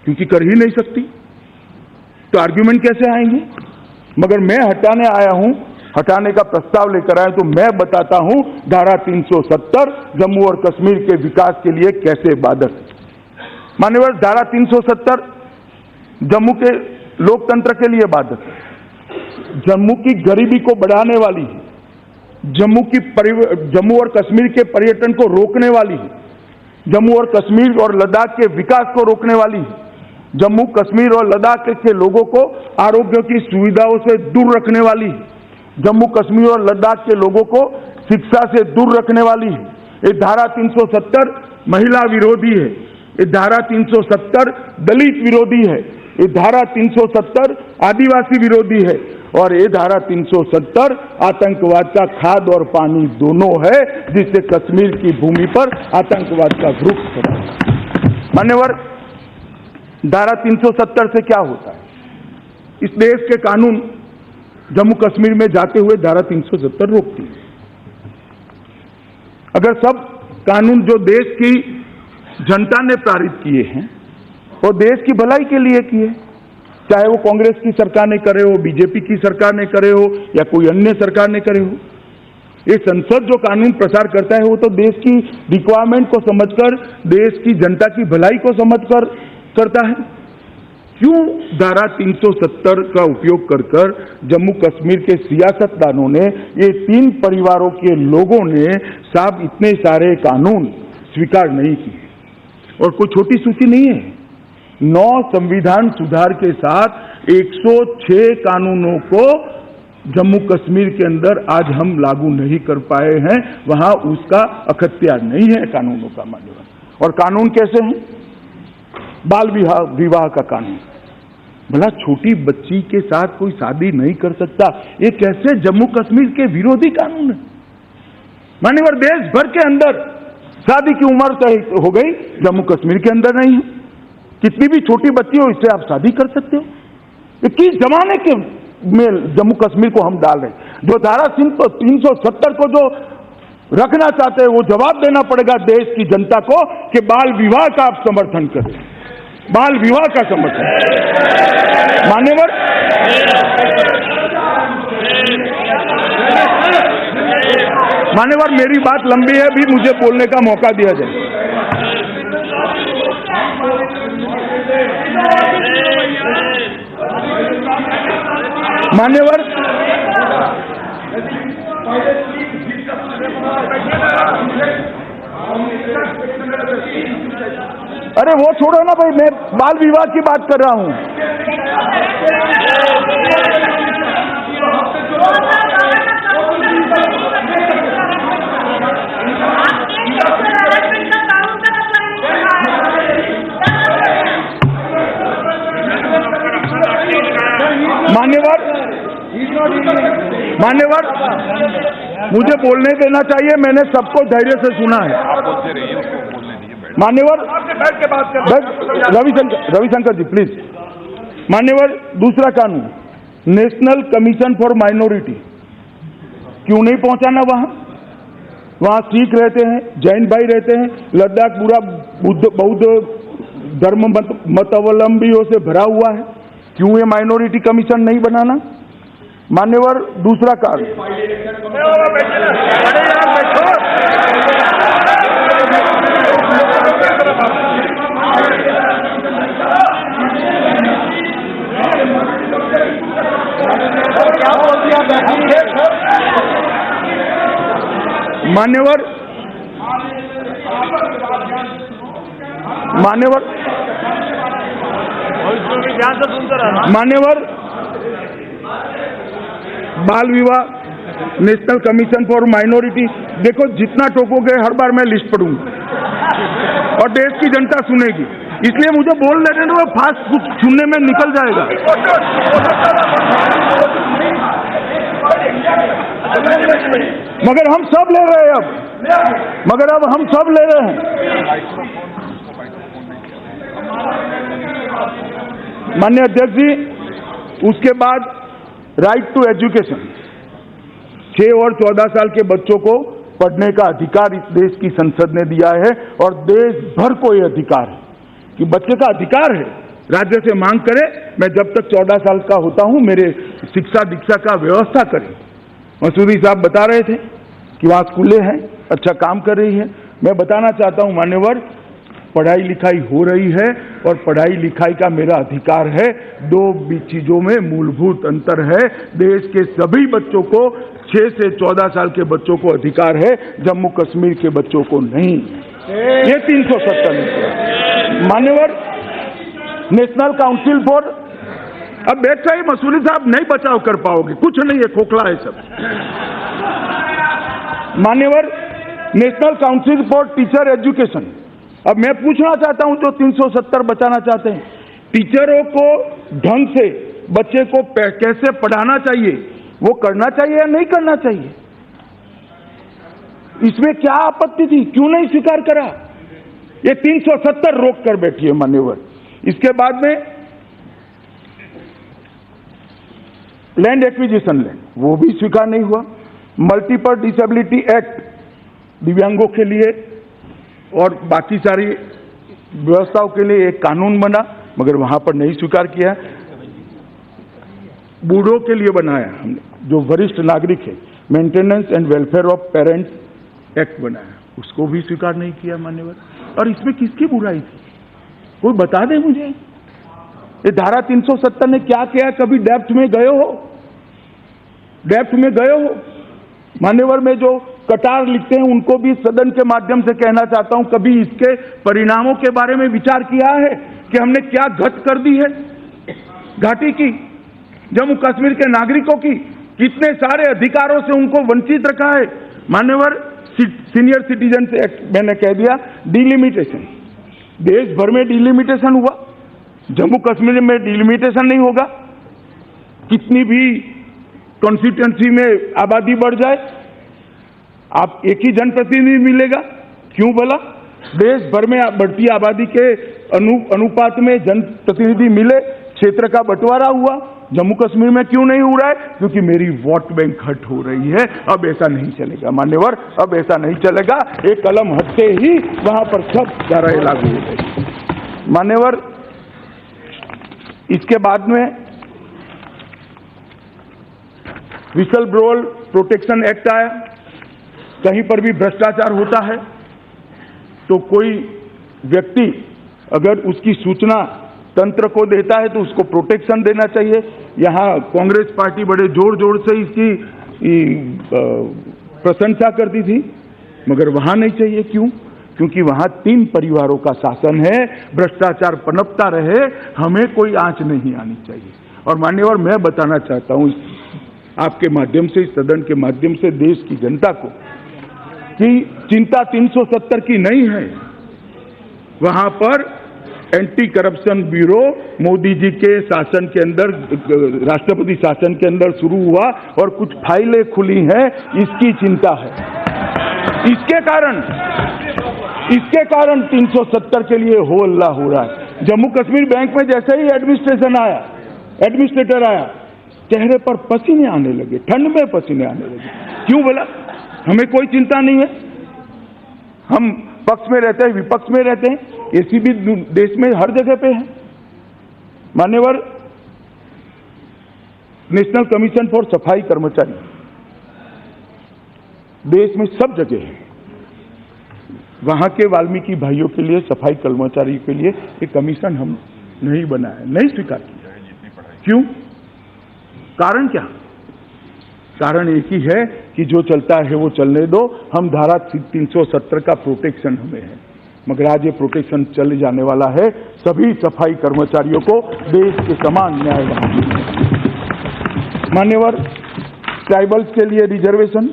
क्योंकि कर ही नहीं सकती तो आर्गुमेंट कैसे आएंगे। मगर मैं हटाने आया हूं, हटाने का प्रस्ताव लेकर आया तो मैं बताता हूं धारा 370 जम्मू और कश्मीर के विकास के लिए कैसे बाधक है। मान्यवर, धारा 370 जम्मू के लोकतंत्र के लिए बाधक है, जम्मू की गरीबी को बढ़ाने वाली है, जम्मू और कश्मीर के पर्यटन को रोकने वाली है, जम्मू और कश्मीर और लद्दाख के विकास को रोकने वाली है, जम्मू कश्मीर और लद्दाख के लोगों को आरोग्य की सुविधाओं से दूर रखने वाली है, जम्मू कश्मीर और लद्दाख के लोगों को शिक्षा से दूर रखने वाली है। ये धारा 370 महिला विरोधी है, ये धारा 370 दलित विरोधी है, ये धारा 370 आदिवासी विरोधी है और ये धारा 370 आतंकवाद का खाद और पानी दोनों है, जिससे कश्मीर की भूमि पर आतंकवाद का वृक्ष खड़ा है। मान्यवर, धारा 370 से क्या होता है? इस देश के कानून जम्मू कश्मीर में जाते हुए धारा 370 रोकती है। अगर सब कानून जो देश की जनता ने पारित किए हैं और देश की भलाई के लिए किए, चाहे वो कांग्रेस की सरकार ने करे हो, बीजेपी की सरकार ने करे हो या कोई अन्य सरकार ने करे हो, ये संसद जो कानून प्रसार करता है वो तो देश की रिक्वायरमेंट को समझकर, देश की जनता की भलाई को समझकर करता है। क्यों धारा 370 का उपयोग कर जम्मू कश्मीर के सियासतदानों ने, ये 3 परिवारों के लोगों ने साहब इतने सारे कानून स्वीकार नहीं किए? और कोई छोटी सूची नहीं है। 9 संविधान सुधार के साथ 106 कानूनों को जम्मू कश्मीर के अंदर आज हम लागू नहीं कर पाए हैं। वहां उसका अख्तियार नहीं है कानूनों का मान्यवर। और कानून कैसे हैं? बाल विवाह का कानून, भला छोटी बच्ची के साथ कोई शादी नहीं कर सकता, ये कैसे जम्मू कश्मीर के विरोधी कानून है? मान्यवर, देश भर के अंदर शादी की उम्र तय हो गई, जम्मू कश्मीर के अंदर नहीं है। कितनी भी छोटी बच्ची हो, इससे आप शादी कर सकते हो। ये किस जमाने के में जम्मू कश्मीर को हम डाल रहे? जो धारा 370 को जो रखना चाहते हैं, वो जवाब देना पड़ेगा देश की जनता को कि बाल विवाह का आप समर्थन करें, बाल विवाह का समर्थन। मान्यवर, मेरी बात लंबी है, भी मुझे बोलने का मौका दिया जाए। मान्यवर, अरे वो छोड़ो ना भाई, मैं बाल विवाह की बात कर रहा हूं। मान्यवर, मुझे बोलने देना चाहिए, मैंने सबको धैर्य से सुना है। मान्यवर, रविशंकर जी प्लीज। मान्यवर, दूसरा कानून, नेशनल कमीशन फॉर माइनॉरिटी, क्यों नहीं पहुंचाना? वहां सिख रहते हैं, जैन भाई रहते हैं, लद्दाख पूरा बौद्ध धर्म मतावलंबियों से भरा हुआ है, क्यों ये माइनॉरिटी कमीशन नहीं बनाना? मान्यवर, दूसरा कारण, मान्यवर बाल विवाह, नेशनल कमीशन फॉर माइनॉरिटी, देखो जितना टोकोगे हर बार मैं लिस्ट पढ़ूंगा और देश की जनता सुनेगी, इसलिए मुझे बोल देने दो, फास्ट कुछ सुनने में निकल जाएगा। मगर हम सब ले रहे हैं अब हम सब ले रहे हैं। माननीय अध्यक्ष जी, उसके बाद राइट टू एजुकेशन, 6 और 14 साल के बच्चों को पढ़ने का अधिकार इस देश की संसद ने दिया है और देश भर को यह अधिकार है कि बच्चे का अधिकार है राज्य से मांग करे, मैं जब तक 14 साल का होता हूं मेरे शिक्षा दीक्षा का व्यवस्था करें। मसूरी साहब बता रहे थे कि वहां स्कूलें हैं, अच्छा काम कर रही है। मैं बताना चाहता हूं मान्यवर, पढ़ाई लिखाई हो रही है और पढ़ाई लिखाई का मेरा अधिकार है। 2 चीजों में मूलभूत अंतर है। देश के सभी बच्चों को, 6 से 14 साल के बच्चों को अधिकार है, जम्मू कश्मीर के बच्चों को नहीं। ये 370 मान्यवर, नेशनल काउंसिल फॉर, अब बैठा ही मसूरी साहब नहीं बचाव कर पाओगे, कुछ नहीं है, खोखला है सब। मान्यवर, national council for teacher education, अब मैं पूछना चाहता हूं जो 370 बचाना चाहते हैं, टीचरों को ढंग से बच्चे को कैसे पढ़ाना चाहिए, वो करना चाहिए या नहीं करना चाहिए? इसमें क्या आपत्ति थी, क्यों नहीं स्वीकार करा? ये 370 रोक कर बैठी है मान्यवर। इसके बाद में लैंड एक्विजिशन लैंड, वो भी स्वीकार नहीं हुआ। मल्टीपल डिसेबिलिटी एक्ट, दिव्यांगों के लिए और बाकी सारी व्यवस्थाओं के लिए एक कानून बना, मगर वहां पर नहीं स्वीकार किया। बूढ़ों के लिए बनाया हमने, जो वरिष्ठ नागरिक है, maintenance and welfare of parents act बनाया, उसको भी स्वीकार नहीं किया मान्यवर। और इसमें किसकी बुराई थी, कोई बता दे मुझे। ये धारा 370 ने क्या किया? कभी डेप्थ में गए हो? डेप्थ में गए हो मान्यवर? में जो कटार लिखते हैं उनको भी सदन के माध्यम से कहना चाहता हूं, कभी इसके परिणामों के बारे में विचार किया है कि हमने क्या घट कर दी है घाटी की, जम्मू कश्मीर के नागरिकों की, कितने सारे अधिकारों से उनको वंचित रखा है। मान्यवर सीनियर सिटीजन एक्ट मैंने कह दिया, डिलिमिटेशन, देश भर में डिलिमिटेशन हुआ, जम्मू कश्मीर में डिलिमिटेशन नहीं होगा। कितनी भी कॉन्स्टिट्यूंसी में आबादी बढ़ जाए, आप एक ही जनप्रतिनिधि मिलेगा, क्यों भला? देश भर में बढ़ती आबादी के अनुपात में जनप्रतिनिधि मिले, क्षेत्र का बंटवारा हुआ, जम्मू कश्मीर में क्यों नहीं हो रहा है? क्योंकि मेरी वोट बैंक हट हो रही है। अब ऐसा नहीं चलेगा मान्यवर, अब ऐसा नहीं चलेगा। एक कलम हटते ही वहां पर सब धाराएं लागू हो गई। मान्यवर, इसके बाद में विसल ब्लोअर प्रोटेक्शन एक्ट आया। कहीं पर भी भ्रष्टाचार होता है तो कोई व्यक्ति अगर उसकी सूचना तंत्र को देता है तो उसको प्रोटेक्शन देना चाहिए। यहां कांग्रेस पार्टी बड़े जोर जोर से इसकी प्रशंसा करती थी, मगर वहां नहीं चाहिए। क्यों? क्योंकि वहां 3 परिवारों का शासन है, भ्रष्टाचार पनपता रहे, हमें कोई आंच नहीं आनी चाहिए। और मान्यवर, मैं बताना चाहता हूं आपके माध्यम से, इस सदन के माध्यम से देश की जनता को कि चिंता 370 की नहीं है। वहां पर anti corruption bureau Modi ji के शासन के अंदर, राष्ट्रपति शासन के अंदर शुरू हुआ और कुछ फाइलें खुली हैं, इसकी चिंता है। इसके कारण 370 के लिए हो हल्ला हो रहा है। जम्मू कश्मीर बैंक में जैसे ही एडमिनिस्ट्रेटर आया, चेहरे पर पसीने आने लगे, ठंड में पसीने आने लगे। क्यों बोला? हमें कोई चिंता नहीं है, हम पक्ष में रहते हैं, विपक्ष में रहते हैं, एसीबी देश में हर जगह पे है। मान्यवर, नेशनल कमीशन फॉर सफाई कर्मचारी देश में सब जगह है। वहां के वाल्मीकि भाइयों के लिए, सफाई कर्मचारी के लिए एक कमीशन हम नहीं बनाया, नहीं स्वीकार किया। क्यों? कारण क्या? कारण एक ही है कि जो चलता है वो चलने दो, हम धारा 370 का प्रोटेक्शन हमें है। मगर आज ये प्रोटेक्शन चले जाने वाला है। सभी सफाई कर्मचारियों को देश के समान न्याय मिलेगा। मान्यवर, ट्राइबल्स के लिए रिजर्वेशन,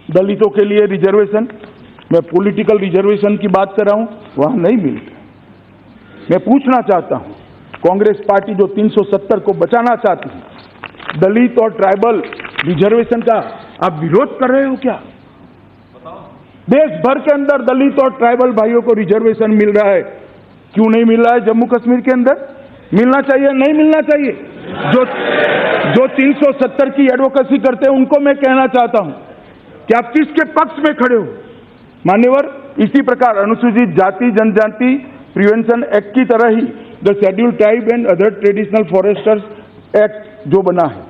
दलितों के लिए रिजर्वेशन, मैं पॉलिटिकल रिजर्वेशन की बात कर रहा हूं, वहां नहीं मिलता। मैं पूछना चाहता हूं, कांग्रेस पार्टी जो 370 को बचाना चाहती है, दलित और ट्राइबल रिजर्वेशन का आप विरोध कर रहे हो क्या? देश भर के अंदर दलित और ट्राइबल भाइयों को रिजर्वेशन मिल रहा है, क्यों नहीं मिल रहा है जम्मू कश्मीर के अंदर? मिलना चाहिए, नहीं मिलना चाहिए? जो 370 की एडवोकेसी करते हैं उनको मैं कहना चाहता हूं कि आप किसके पक्ष में खड़े हो? मान्यवर, इसी प्रकार अनुसूचित जाति जनजाति प्रिवेंशन एक्ट की तरह ही the schedule tribe and other traditional foresters act जो बना है,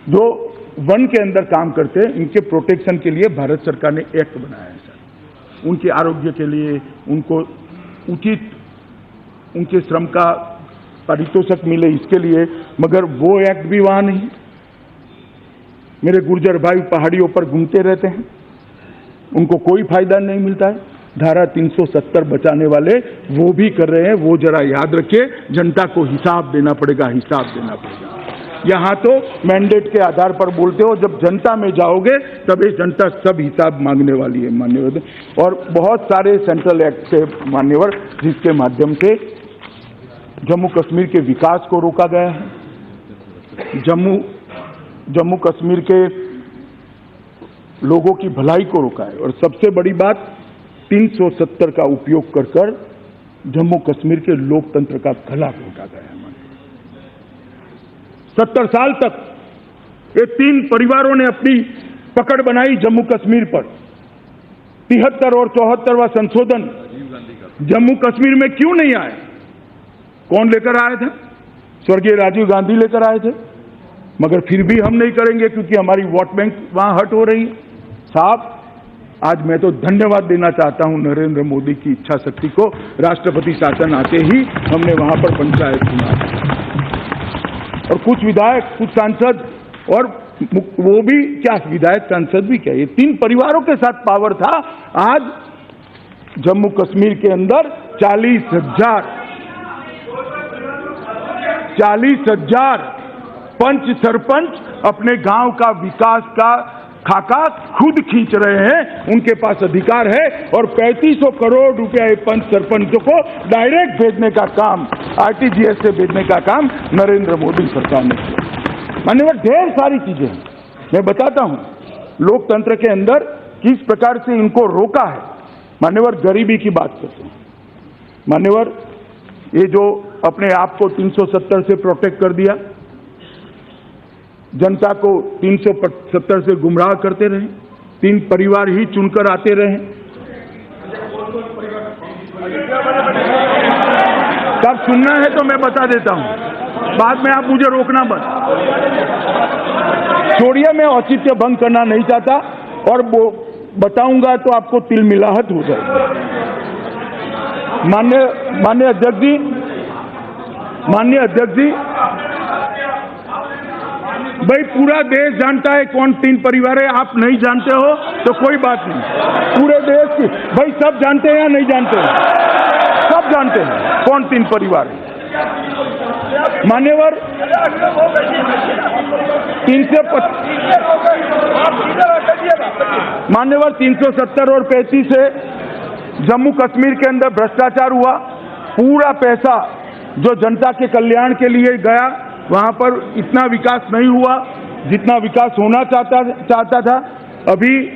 जो वन के अंदर काम करते हैं, इनके प्रोटेक्शन के लिए भारत सरकार ने एक्ट बनाया है सर। उनके आरोग्य के लिए, उनको उचित उनके श्रम का पारितोषिक मिले, इसके लिए, मगर वो एक्ट भी वहां नहीं। मेरे गुर्जर भाई पहाड़ियों पर घूमते रहते हैं, उनको कोई फायदा नहीं मिलता है। धारा 370 बचाने वाले वो भी कर रहे हैं, वो जरा याद रखिए, जनता को हिसाब देना पड़ेगा, हिसाब देना पड़ेगा। यहां तो मैंडेट के आधार पर बोलते हो, जब जनता में जाओगे तब ये जनता सब हिसाब मांगने वाली है मान्यवर। और बहुत सारे सेंट्रल एक्ट से मान्यवर, जिसके माध्यम से जम्मू कश्मीर के विकास को रोका गया है, जम्मू कश्मीर के लोगों की भलाई को रोका है। और सबसे बड़ी बात, 370 का उपयोग कर कर जम्मू कश्मीर के लोकतंत्र का गला घोटा गया है। 70 साल तक ये 3 परिवारों ने अपनी पकड़ बनाई जम्मू कश्मीर पर। 73 और 74वां संशोधन जम्मू कश्मीर में क्यों नहीं आए? कौन लेकर आए थे? स्वर्गीय राजीव गांधी लेकर आए थे। मगर फिर भी हम नहीं करेंगे क्योंकि हमारी वोट बैंक वहां हट हो रही है। साहब, आज मैं तो धन्यवाद देना चाहता हूं नरेंद्र मोदी की इच्छा शक्ति को। राष्ट्रपति शासन आते ही हमने वहां पर पंचायत चुना और कुछ विधायक, कुछ सांसद और वो भी क्या, विधायक सांसद भी क्या, ये 3 परिवारों के साथ पावर था। आज जम्मू कश्मीर के अंदर 40,000 पंच सरपंच अपने गांव का विकास का खाका खुद खींच रहे हैं, उनके पास अधिकार है। और 3500 करोड़ रुपया पंच सरपंचों को डायरेक्ट भेजने का काम, आरटीजीएस से भेजने का काम नरेंद्र मोदी सरकार ने किया। मान्यवर, ढेर सारी चीजें हैं, मैं बताता हूं लोकतंत्र के अंदर किस प्रकार से इनको रोका है। मान्यवर, गरीबी की बात करते हैं। मान्यवर, ये जो अपने आप को 370 से प्रोटेक्ट कर दिया, जनता को 370 से गुमराह करते रहे, 3 परिवार ही चुनकर आते रहे। कब सुनना है तो मैं बता देता हूं, बाद में आप मुझे रोकना मत। छोड़िए, मैं औचित्य भंग करना नहीं चाहता, और बताऊंगा तो आपको तिलमिलाहट हो जाएगी। माननीय अध्यक्ष जी, भाई पूरा देश जानता है कौन 3 परिवार है। आप नहीं जानते हो तो कोई बात नहीं, पूरे देश की भाई सब जानते हैं या नहीं जानते हैं? सब जानते हैं कौन 3 परिवार है। मान्यवर, 370 और 35 से जम्मू कश्मीर के अंदर भ्रष्टाचार हुआ। पूरा पैसा जो जनता के कल्याण के लिए गया, वहां पर इतना विकास नहीं हुआ जितना विकास होना चाहता था। अभी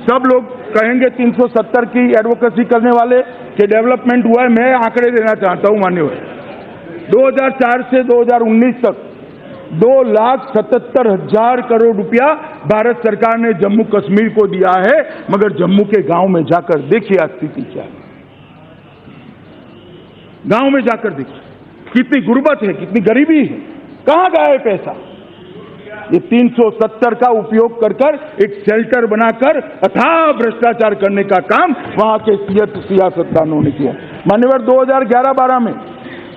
सब लोग कहेंगे 370 की एडवोकेसी करने वाले कि डेवलपमेंट हुआ है। मैं आंकड़े देना चाहता हूं मान्यवर, 2004 से 2019 तक 2,77,000 करोड़ रुपया भारत सरकार ने जम्मू कश्मीर को दिया है। मगर जम्मू के गांव में जाकर देखिए स्थिति क्या है। गांव में जाकर देखिए कितनी गुर्बत है, कितनी गरीबी है, कहां गया है पैसा। ये 370 का उपयोग कर एक शेल्टर बनाकर अथाह भ्रष्टाचार करने का काम वहां के सियासतदानों ने किया। मान्यवर, 2011-12 में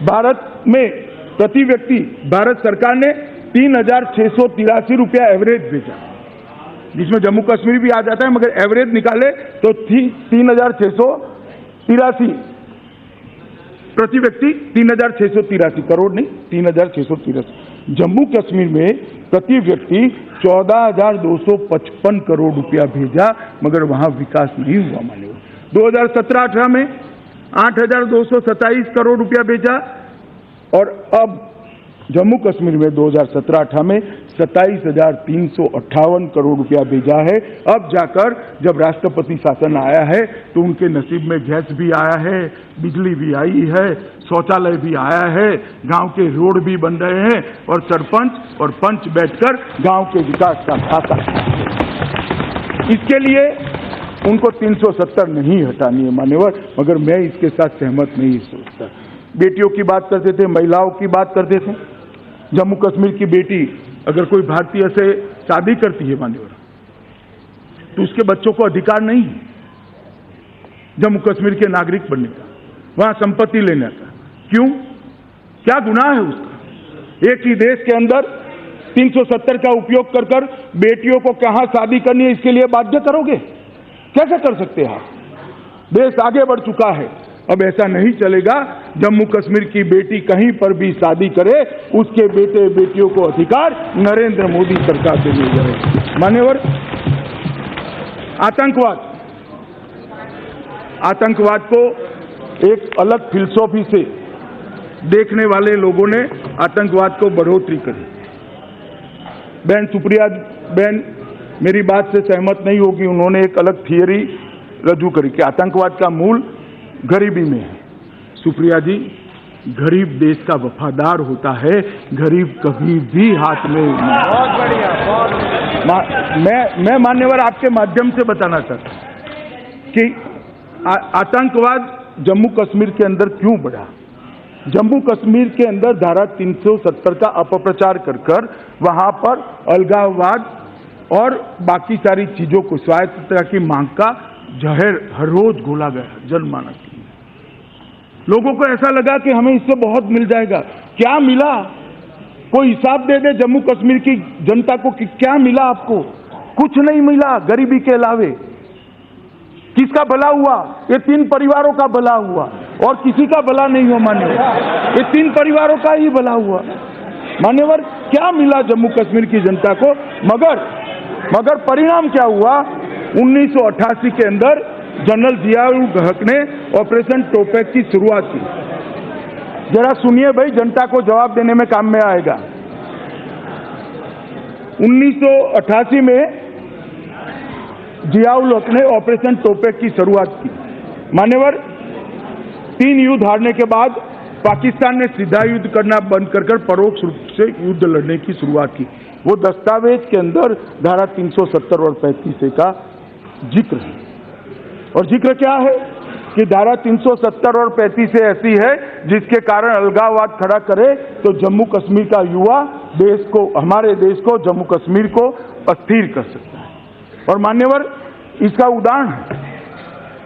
भारत में प्रति व्यक्ति भारत सरकार ने 3,683 रुपया एवरेज भेजा, जिसमें जम्मू कश्मीर भी आ जाता है, मगर एवरेज निकाले तो 3,683 प्रति व्यक्ति, 3,683 करोड़ नहीं, 3,683। जम्मू कश्मीर में प्रति व्यक्ति 14,255 करोड़ रुपया भेजा, मगर वहां विकास नहीं हुआ। मान्यवर, 2017-18 में 8,227 करोड़ रुपया भेजा, और अब जम्मू कश्मीर में 2017-18 में 27,358 करोड़ रुपया भेजा है। अब जाकर जब राष्ट्रपति शासन आया है तो उनके नसीब में गैस भी आया है, बिजली भी आई है, शौचालय भी आया है, गांव के रोड भी बन रहे हैं, और सरपंच और पंच बैठकर गांव के विकास का खाता। इसके लिए उनको 370 नहीं हटानी है मान्यवर, मगर मैं इसके साथ सहमत नहीं सोचता। बेटियों की बात करते थे, महिलाओं की बात करते थे। जम्मू कश्मीर की बेटी अगर कोई भारतीय से शादी करती है मान्यवर, तो उसके बच्चों को अधिकार नहीं है जम्मू कश्मीर के नागरिक बनने का, वहां संपत्ति लेने का। क्यों? क्या गुनाह है उसका? एक ही देश के अंदर 370 का उपयोग कर बेटियों को कहां शादी करनी है इसके लिए बाध्य करोगे? कैसे कर सकते हैं आप? देश आगे बढ़ चुका है, अब ऐसा नहीं चलेगा। जम्मू कश्मीर की बेटी कहीं पर भी शादी करे, उसके बेटे बेटियों को अधिकार नरेंद्र मोदी सरकार से मिल जाए। मान्यवर, आतंकवाद को एक अलग फिलॉसफी से देखने वाले लोगों ने आतंकवाद को बढ़ोतरी करी। बहन सुप्रिया बहन मेरी बात से सहमत नहीं होगी, उन्होंने एक अलग थियरी रजू करी कि आतंकवाद का मूल गरीबी में है। सुप्रिया जी, गरीब देश का वफादार होता है, गरीब कभी भी हाथ में। बहुत बढ़िया। मैं मान्यवर आपके माध्यम से बताना चाहता हूं कि आतंकवाद जम्मू कश्मीर के अंदर क्यों बढ़ा। जम्मू कश्मीर के अंदर धारा 370 का अपप्रचार कर वहां पर अलगाववाद और बाकी सारी चीजों को, स्वायत्तता की मांग का जहर हर रोज घोला गया जनमानस में। लोगों को ऐसा लगा कि हमें इससे बहुत मिल जाएगा। क्या मिला? कोई हिसाब दे दे जम्मू कश्मीर की जनता को कि क्या मिला आपको? कुछ नहीं मिला गरीबी के अलावे। किसका भला हुआ? ये 3 परिवारों का भला हुआ और किसी का भला नहीं हुआ मान्यवर। ये 3 परिवारों का ही भला हुआ मान्यवर। क्या मिला जम्मू कश्मीर की जनता को? मगर परिणाम क्या हुआ? 1988 के अंदर जनरल जियाउल हक ने ऑपरेशन टोपैक की शुरुआत की। जरा सुनिए भाई, जनता को जवाब देने में काम में आएगा। 1988 में जियाउल हक ने ऑपरेशन टोपैक की शुरुआत की मान्यवर। 3 युद्ध हारने के बाद पाकिस्तान ने सीधा युद्ध करना बंद कर परोक्ष रूप से युद्ध लड़ने की शुरुआत की। वो दस्तावेज के अंदर धारा 370 और 35A का जिक्र है। और जिक्र क्या है कि धारा 370 और 35A ऐसी है जिसके कारण अलगाववाद खड़ा करे तो जम्मू कश्मीर का युवा देश को, हमारे देश को, जम्मू कश्मीर को अस्थिर कर सकता है। और मान्यवर, इसका उदाहरण है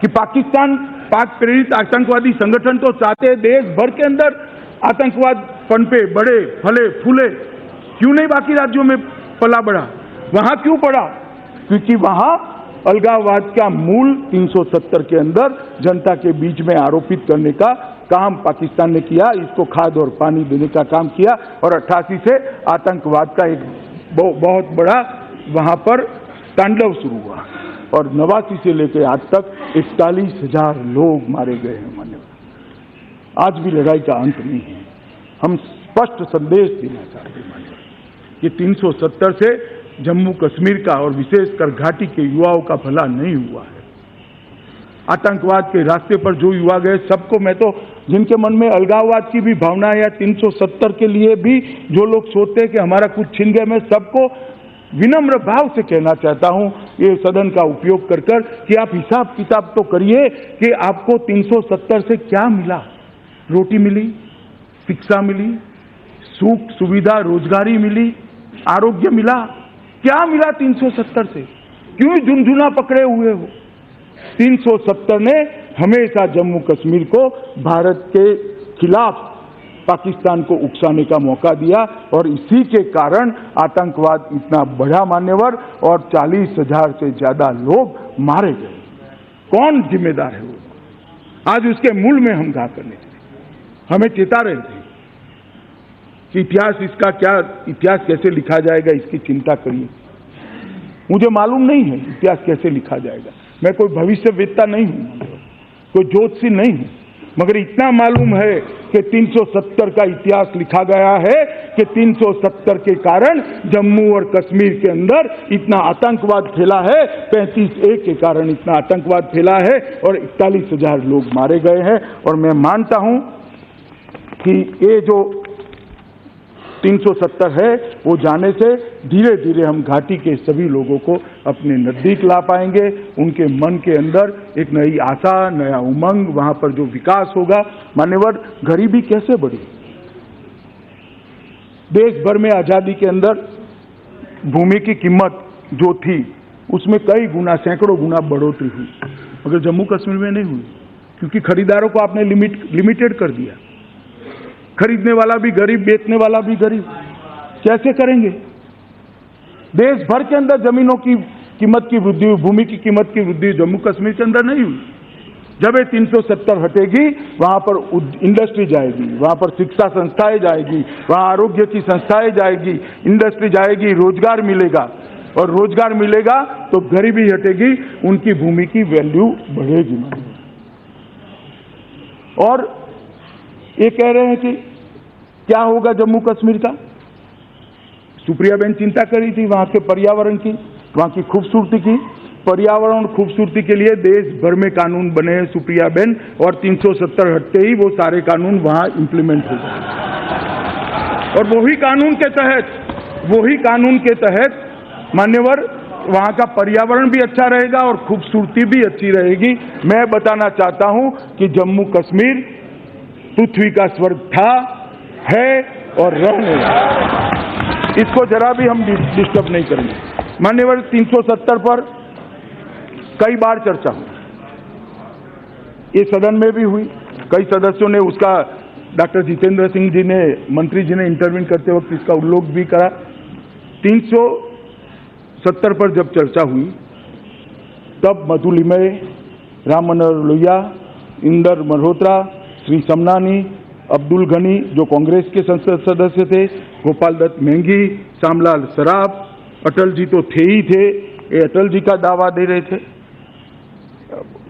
कि पाकिस्तान पाक प्रेरित आतंकवादी संगठन तो चाहते हैं देश भर के अंदर आतंकवाद पनपे, बढ़े, फले, फूले। क्यों नहीं बाकी राज्यों में पला बढ़ा? वहां क्यों पड़ा? क्योंकि वहां अलगाववाद का मूल 370 के अंदर जनता के बीच में आरोपित करने का काम पाकिस्तान ने किया। इसको खाद और पानी देने का काम किया और 88 से आतंकवाद का एक बहुत बड़ा वहां पर तांडव शुरू हुआ और 89 से लेकर आज तक 41,000 लोग मारे गए हैं मान्यवर। आज भी लड़ाई का अंत नहीं है। हम स्पष्ट संदेश देना चाहते हैं मान्यवर कि 370 से जम्मू कश्मीर का और विशेषकर घाटी के युवाओं का भला नहीं हुआ है। आतंकवाद के रास्ते पर जो युवा गए सबको, मैं तो जिनके मन में अलगाववाद की भी भावना है या 370 के लिए भी जो लोग सोचते हैं कि हमारा कुछ छिन गया, मैं सबको विनम्र भाव से कहना चाहता हूं ये सदन का उपयोग कर कि आप हिसाब किताब तो करिए कि आपको 370 से क्या मिला। रोटी मिली, शिक्षा मिली, सुख सुविधा रोजगारी मिली, आरोग्य मिला, क्या मिला 370 से? क्यों झुनझुना पकड़े हुए हो? 370 ने हमेशा जम्मू कश्मीर को भारत के खिलाफ पाकिस्तान को उकसाने का मौका दिया और इसी के कारण आतंकवाद इतना बढ़ा मान्यवर और 40,000 से ज्यादा लोग मारे गए। कौन जिम्मेदार है वो? आज उसके मूल में हम घा करने थे। हमें चेता रहे थे कि इतिहास इसका क्या, इतिहास कैसे लिखा जाएगा, इसकी चिंता करिए। मुझे मालूम नहीं है इतिहास कैसे लिखा जाएगा। मैं कोई भविष्यवेत्ता नहीं हूं, कोई ज्योतिषी नहीं हूं, मगर इतना मालूम है कि 370 का इतिहास लिखा गया है कि 370 के कारण जम्मू और कश्मीर के अंदर इतना आतंकवाद फैला है, 35A के कारण इतना आतंकवाद फैला है और 41,000 लोग मारे गए हैं। और मैं मानता हूं कि ये जो 370 है वो जाने से धीरे धीरे हम घाटी के सभी लोगों को अपने नजदीक ला पाएंगे। उनके मन के अंदर एक नई आशा, नया उमंग, वहां पर जो विकास होगा। मान्यवर, गरीबी कैसे बढ़ी? देश भर में आजादी के अंदर भूमि की कीमत जो थी उसमें कई गुना, सैकड़ों गुना बढ़ोतरी हुई, मगर जम्मू कश्मीर में नहीं हुई क्योंकि खरीदारों को आपने लिमिटेड कर दिया। खरीदने वाला भी गरीब, बेचने वाला भी गरीब, कैसे करेंगे? देश भर के अंदर जमीनों की कीमत की वृद्धि हुई, भूमि की कीमत की वृद्धि जम्मू कश्मीर के अंदर नहीं हुई। जब ये 370 हटेगी वहां पर इंडस्ट्री जाएगी, वहां पर शिक्षा संस्थाएं जाएगी, वहां आरोग्य की संस्थाएं जाएगी, इंडस्ट्री जाएगी, रोजगार मिलेगा और रोजगार मिलेगा तो गरीबी हटेगी, उनकी भूमि की वैल्यू बढ़ेगी। और ये कह रहे हैं कि क्या होगा जम्मू कश्मीर का? सुप्रिया बेन चिंता करी थी वहां के पर्यावरण की, वहां की खूबसूरती की। पर्यावरण खूबसूरती के लिए देश भर में कानून बने हैं सुप्रिया बेन, और 370 हटते ही वो सारे कानून वहां इंप्लीमेंट हो गए और वही कानून के तहत मान्यवर वहां का पर्यावरण भी अच्छा रहेगा और खूबसूरती भी अच्छी रहेगी। मैं बताना चाहता हूं कि जम्मू कश्मीर पृथ्वी का स्वर्ग था, है और रहेगा। इसको जरा भी हम डिस्टर्ब नहीं करेंगे। मान्यवर, 370 पर कई बार चर्चा हुई, ये सदन में भी हुई, कई सदस्यों ने उसका डॉक्टर जितेंद्र सिंह जी ने, मंत्री जी ने इंटरव्यू करते वक्त इसका उल्लेख भी करा। 370 पर जब चर्चा हुई तब मधु लिमय, राम मनोहर लोहिया, इंदर मल्होत्रा, श्री समनानी, अब्दुल गनी जो कांग्रेस के संसद सदस्य थे, गोपाल दत्त मेंगी, श्यामलाल सराफ, अटल जी तो थे ही थे। ये अटल जी का दावा दे रहे थे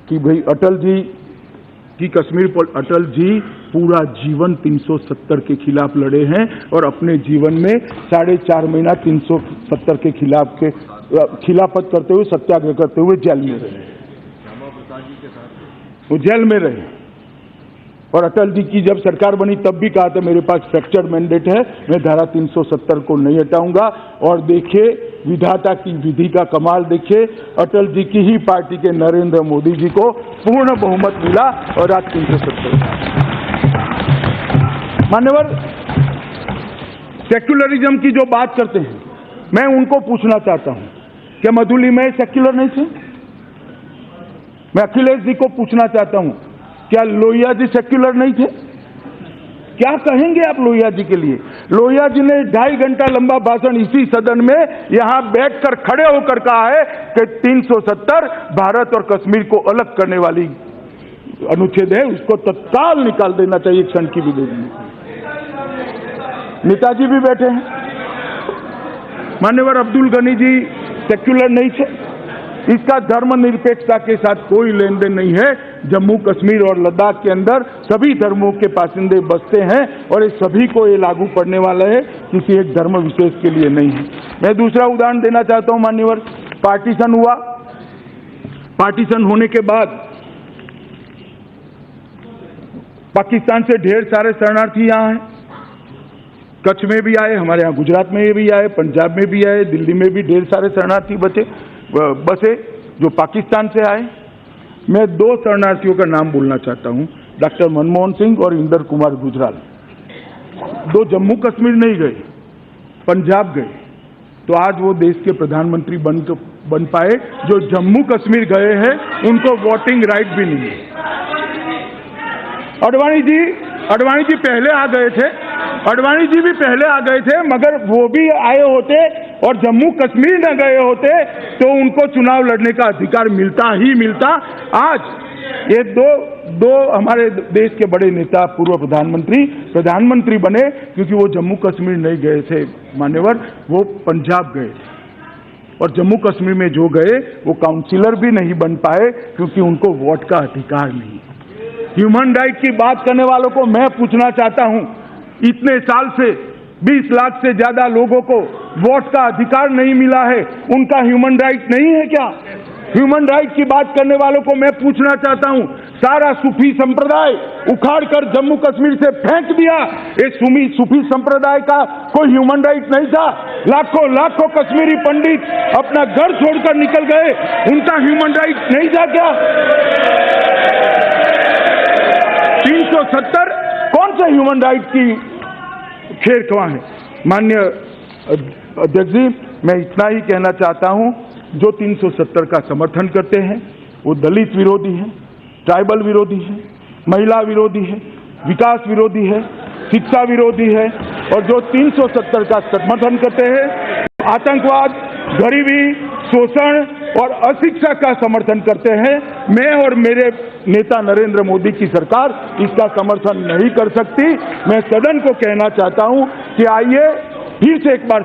कि भाई अटल जी की कश्मीर पर, अटल जी पूरा जीवन 370 के खिलाफ लड़े हैं और अपने जीवन में 4.5 महीना 370 के खिलाफत करते हुए, सत्याग्रह करते हुए जेल में रहे। वो जेल में रहे। और अटल जी की जब सरकार बनी तब भी कहा था मेरे पास फ्रैक्चर मैंडेट है, मैं धारा 370 को नहीं हटाऊंगा। और देखिए विधाता की विधि का कमाल, देखिए अटल जी की ही पार्टी के नरेंद्र मोदी जी को पूर्ण बहुमत मिला और आज 370। मान्यवर, सेक्युलरिज्म की जो बात करते हैं, मैं उनको पूछना चाहता हूं, क्या मधु लिमय सेक्युलर नहीं थे? मैं अखिलेश जी को पूछना चाहता हूं, क्या लोहिया जी सेक्युलर नहीं थे? क्या कहेंगे आप लोहिया जी के लिए? लोहिया जी ने 2.5 घंटा लंबा भाषण इसी सदन में यहां बैठकर खड़े होकर कहा है कि 370 भारत और कश्मीर को अलग करने वाली अनुच्छेद है, उसको तत्काल निकाल देना चाहिए, क्षण की भी देनी। नेताजी भी बैठे हैं। मान्यवर अब्दुल गनी जी सेक्युलर नहीं थे। इसका धर्मनिरपेक्षता के साथ कोई लेन देन नहीं है। जम्मू कश्मीर और लद्दाख के अंदर सभी धर्मों के बासिंदे बसते हैं और ये सभी को ये लागू पड़ने वाला है, किसी एक धर्म विशेष के लिए नहीं है। मैं दूसरा उदाहरण देना चाहता हूं मान्यवर, पार्टीशन हुआ। पार्टीशन होने के बाद पाकिस्तान से ढेर सारे शरणार्थी यहाँ हैं। कच्छ में भी आए, हमारे यहाँ गुजरात में भी आए, पंजाब में भी आए, दिल्ली में भी ढेर सारे शरणार्थी बसे जो पाकिस्तान से आए। मैं 2 शरणार्थियों का नाम बोलना चाहता हूं, डॉक्टर मनमोहन सिंह और इंदर कुमार गुजराल। 2 जम्मू कश्मीर नहीं गए, पंजाब गए, तो आज वो देश के प्रधानमंत्री बन पाए। जो जम्मू कश्मीर गए हैं उनको वोटिंग राइट भी नहीं है। अडवाणी जी पहले आ गए थे, अडवाणी जी भी पहले आ गए थे, मगर वो भी आए होते और जम्मू कश्मीर न गए होते तो उनको चुनाव लड़ने का अधिकार मिलता ही मिलता। आज ये दो हमारे देश के बड़े नेता, पूर्व प्रधानमंत्री बने क्योंकि वो जम्मू कश्मीर नहीं गए थे मान्यवर, वो पंजाब गए। और जम्मू कश्मीर में जो गए वो काउंसिलर भी नहीं बन पाए क्योंकि उनको वोट का अधिकार नहीं। ह्यूमन राइट की बात करने वालों को मैं पूछना चाहता हूं, इतने साल से 20 लाख से ज्यादा लोगों को वोट का अधिकार नहीं मिला है, उनका ह्यूमन राइट नहीं है क्या? ह्यूमन राइट की बात करने वालों को मैं पूछना चाहता हूं, सारा सूफी संप्रदाय उखाड़कर जम्मू कश्मीर से फेंक दिया, ये सूफी संप्रदाय का कोई ह्यूमन राइट नहीं था? लाखों कश्मीरी पंडित अपना घर छोड़कर निकल गए, उनका ह्यूमन राइट नहीं था क्या? 370 कौन सा ह्यूमन राइट की खेर खवा है? माननीय अध्यक्ष जी, मैं इतना ही कहना चाहता हूं, जो 370 का समर्थन करते हैं वो दलित विरोधी है, ट्राइबल विरोधी है, महिला विरोधी है, विकास विरोधी है, शिक्षा विरोधी है। और जो 370 का समर्थन करते हैं आतंकवाद, गरीबी, शोषण और अशिक्षा का समर्थन करते हैं। मैं और मेरे नेता नरेंद्र मोदी की सरकार इसका समर्थन नहीं कर सकती। मैं सदन को कहना चाहता हूं कि आइए फिर से एक बार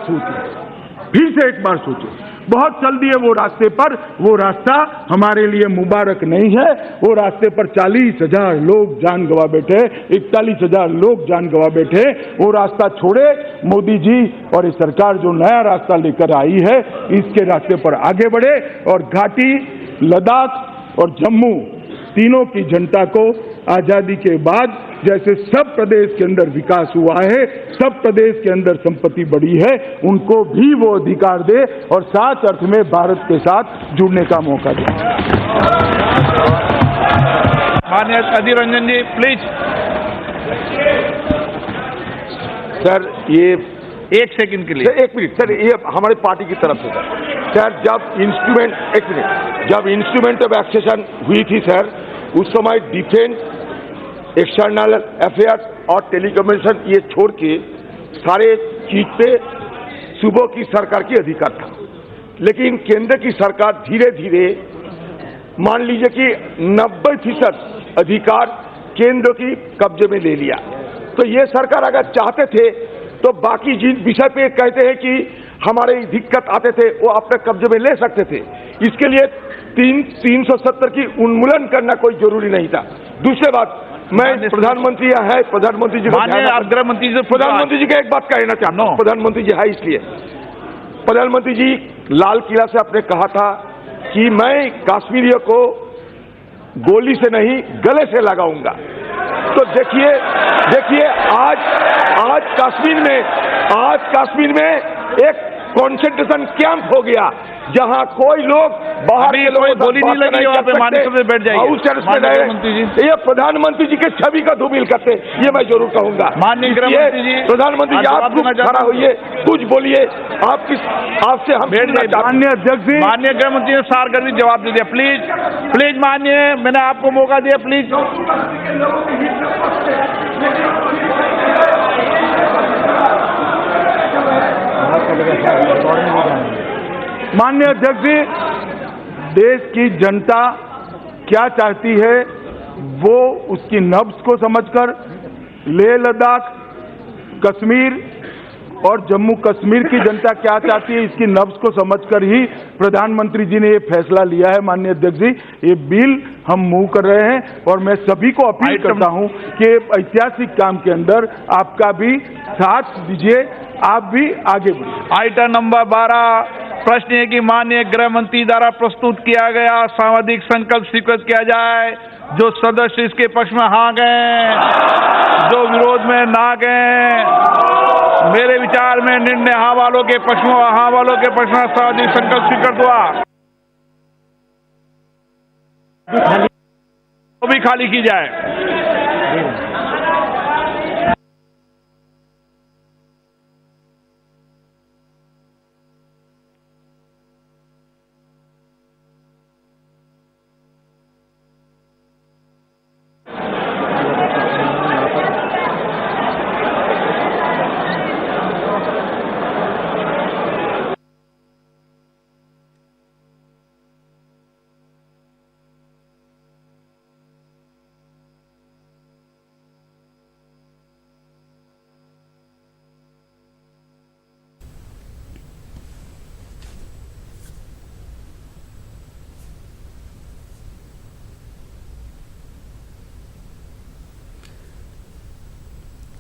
सोचें, बहुत चल दिए वो रास्ते पर, वो रास्ता हमारे लिए मुबारक नहीं है। वो रास्ते पर 40,000 लोग जान गंवा बैठे, 41,000 लोग जान गंवा बैठे। वो रास्ता छोड़े, मोदी जी और ये सरकार जो नया रास्ता लेकर आई है इसके रास्ते पर आगे बढ़े और घाटी, लद्दाख और जम्मू तीनों की जनता को आजादी के बाद जैसे सब प्रदेश के अंदर विकास हुआ है, सब प्रदेश के अंदर संपत्ति बढ़ी है, उनको भी वो अधिकार दे और साथ अर्थ में भारत के साथ जुड़ने का मौका दे। माननीय अधीर रंजन जी प्लीज। सर ये 1 सेकंड के लिए। सर 1 मिनट सर, ये हमारे पार्टी की तरफ से सर जब इंस्ट्रूमेंट ऑफ एक्सेशन हुई थी सर, उस समय डिफेंस एक्सटर्नल अफेयर्स और टेलीकम्युनिकेशन ये छोड़ के सारे चीज पे सूबों की सरकार की अधिकार था। लेकिन केंद्र की सरकार धीरे धीरे मान लीजिए कि 90% अधिकार केंद्र की कब्जे में ले लिया। तो ये सरकार अगर चाहते थे तो बाकी जिन विषय पे कहते हैं कि हमारे दिक्कत आते थे वो अपने कब्जे में ले सकते थे। इसके लिए 370 की उन्मूलन करना कोई जरूरी नहीं था। दूसरी बात, मैं प्रधानमंत्री है, प्रधानमंत्री जी गृह मंत्री से प्रधानमंत्री जी का एक बात कहना चाहता हूँ। प्रधानमंत्री जी है इसलिए प्रधानमंत्री जी लाल किला से आपने कहा था कि मैं कश्मीरियों को गोली से नहीं गले से लगाऊंगा। तो देखिए आज कश्मीर में एक कंसंट्रेशन कैंप हो गया जहां कोई लोग बाहर के लोग गोली नहीं लगी, वहां पे मानिक में बैठ जाएंगे। ये प्रधानमंत्री जी के छवि का धूमिल करते, ये मैं जरूर कहूंगा। प्रधानमंत्री जी आप खड़ा होइए, कुछ बोलिए, आपसे हम माननीय अध्यक्ष जी, माननीय गृह मंत्री ने सारगर्भित जवाब दे दिया। प्लीज माननीय, मैंने आपको मौका दिया, प्लीज। माननीय अध्यक्ष जी, देश की जनता क्या चाहती है वो उसकी नब्ज को समझकर लेह लद्दाख, कश्मीर और जम्मू कश्मीर की जनता क्या चाहती है इसकी नब्ज को समझकर ही प्रधानमंत्री जी ने ये फैसला लिया है। माननीय अध्यक्ष जी, ये बिल हम मूव कर रहे हैं और मैं सभी को अपील करता हूं कि ऐतिहासिक काम के अंदर आपका भी साथ दीजिए, आप भी आगे बढ़िए। आइटम नंबर 12, प्रश्न है कि माननीय गृह मंत्री द्वारा प्रस्तुत किया गया सामाजिक संकल्प स्वीकृत किया जाए। जो सदस्य इसके पक्ष में हाँ गए, जो विरोध में ना गए। मेरे विचार में निर्णय हाँ वालों के पक्ष में, हाँ वालों के पक्ष में सामाजिक संकल्प स्वीकृत हुआ। वो भी खाली की जाए।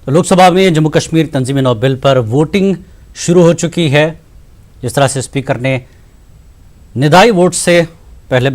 तो लोकसभा में जम्मू कश्मीर तंजीम नौ बिल पर वोटिंग शुरू हो चुकी है। जिस तरह से स्पीकर ने निदाई वोट से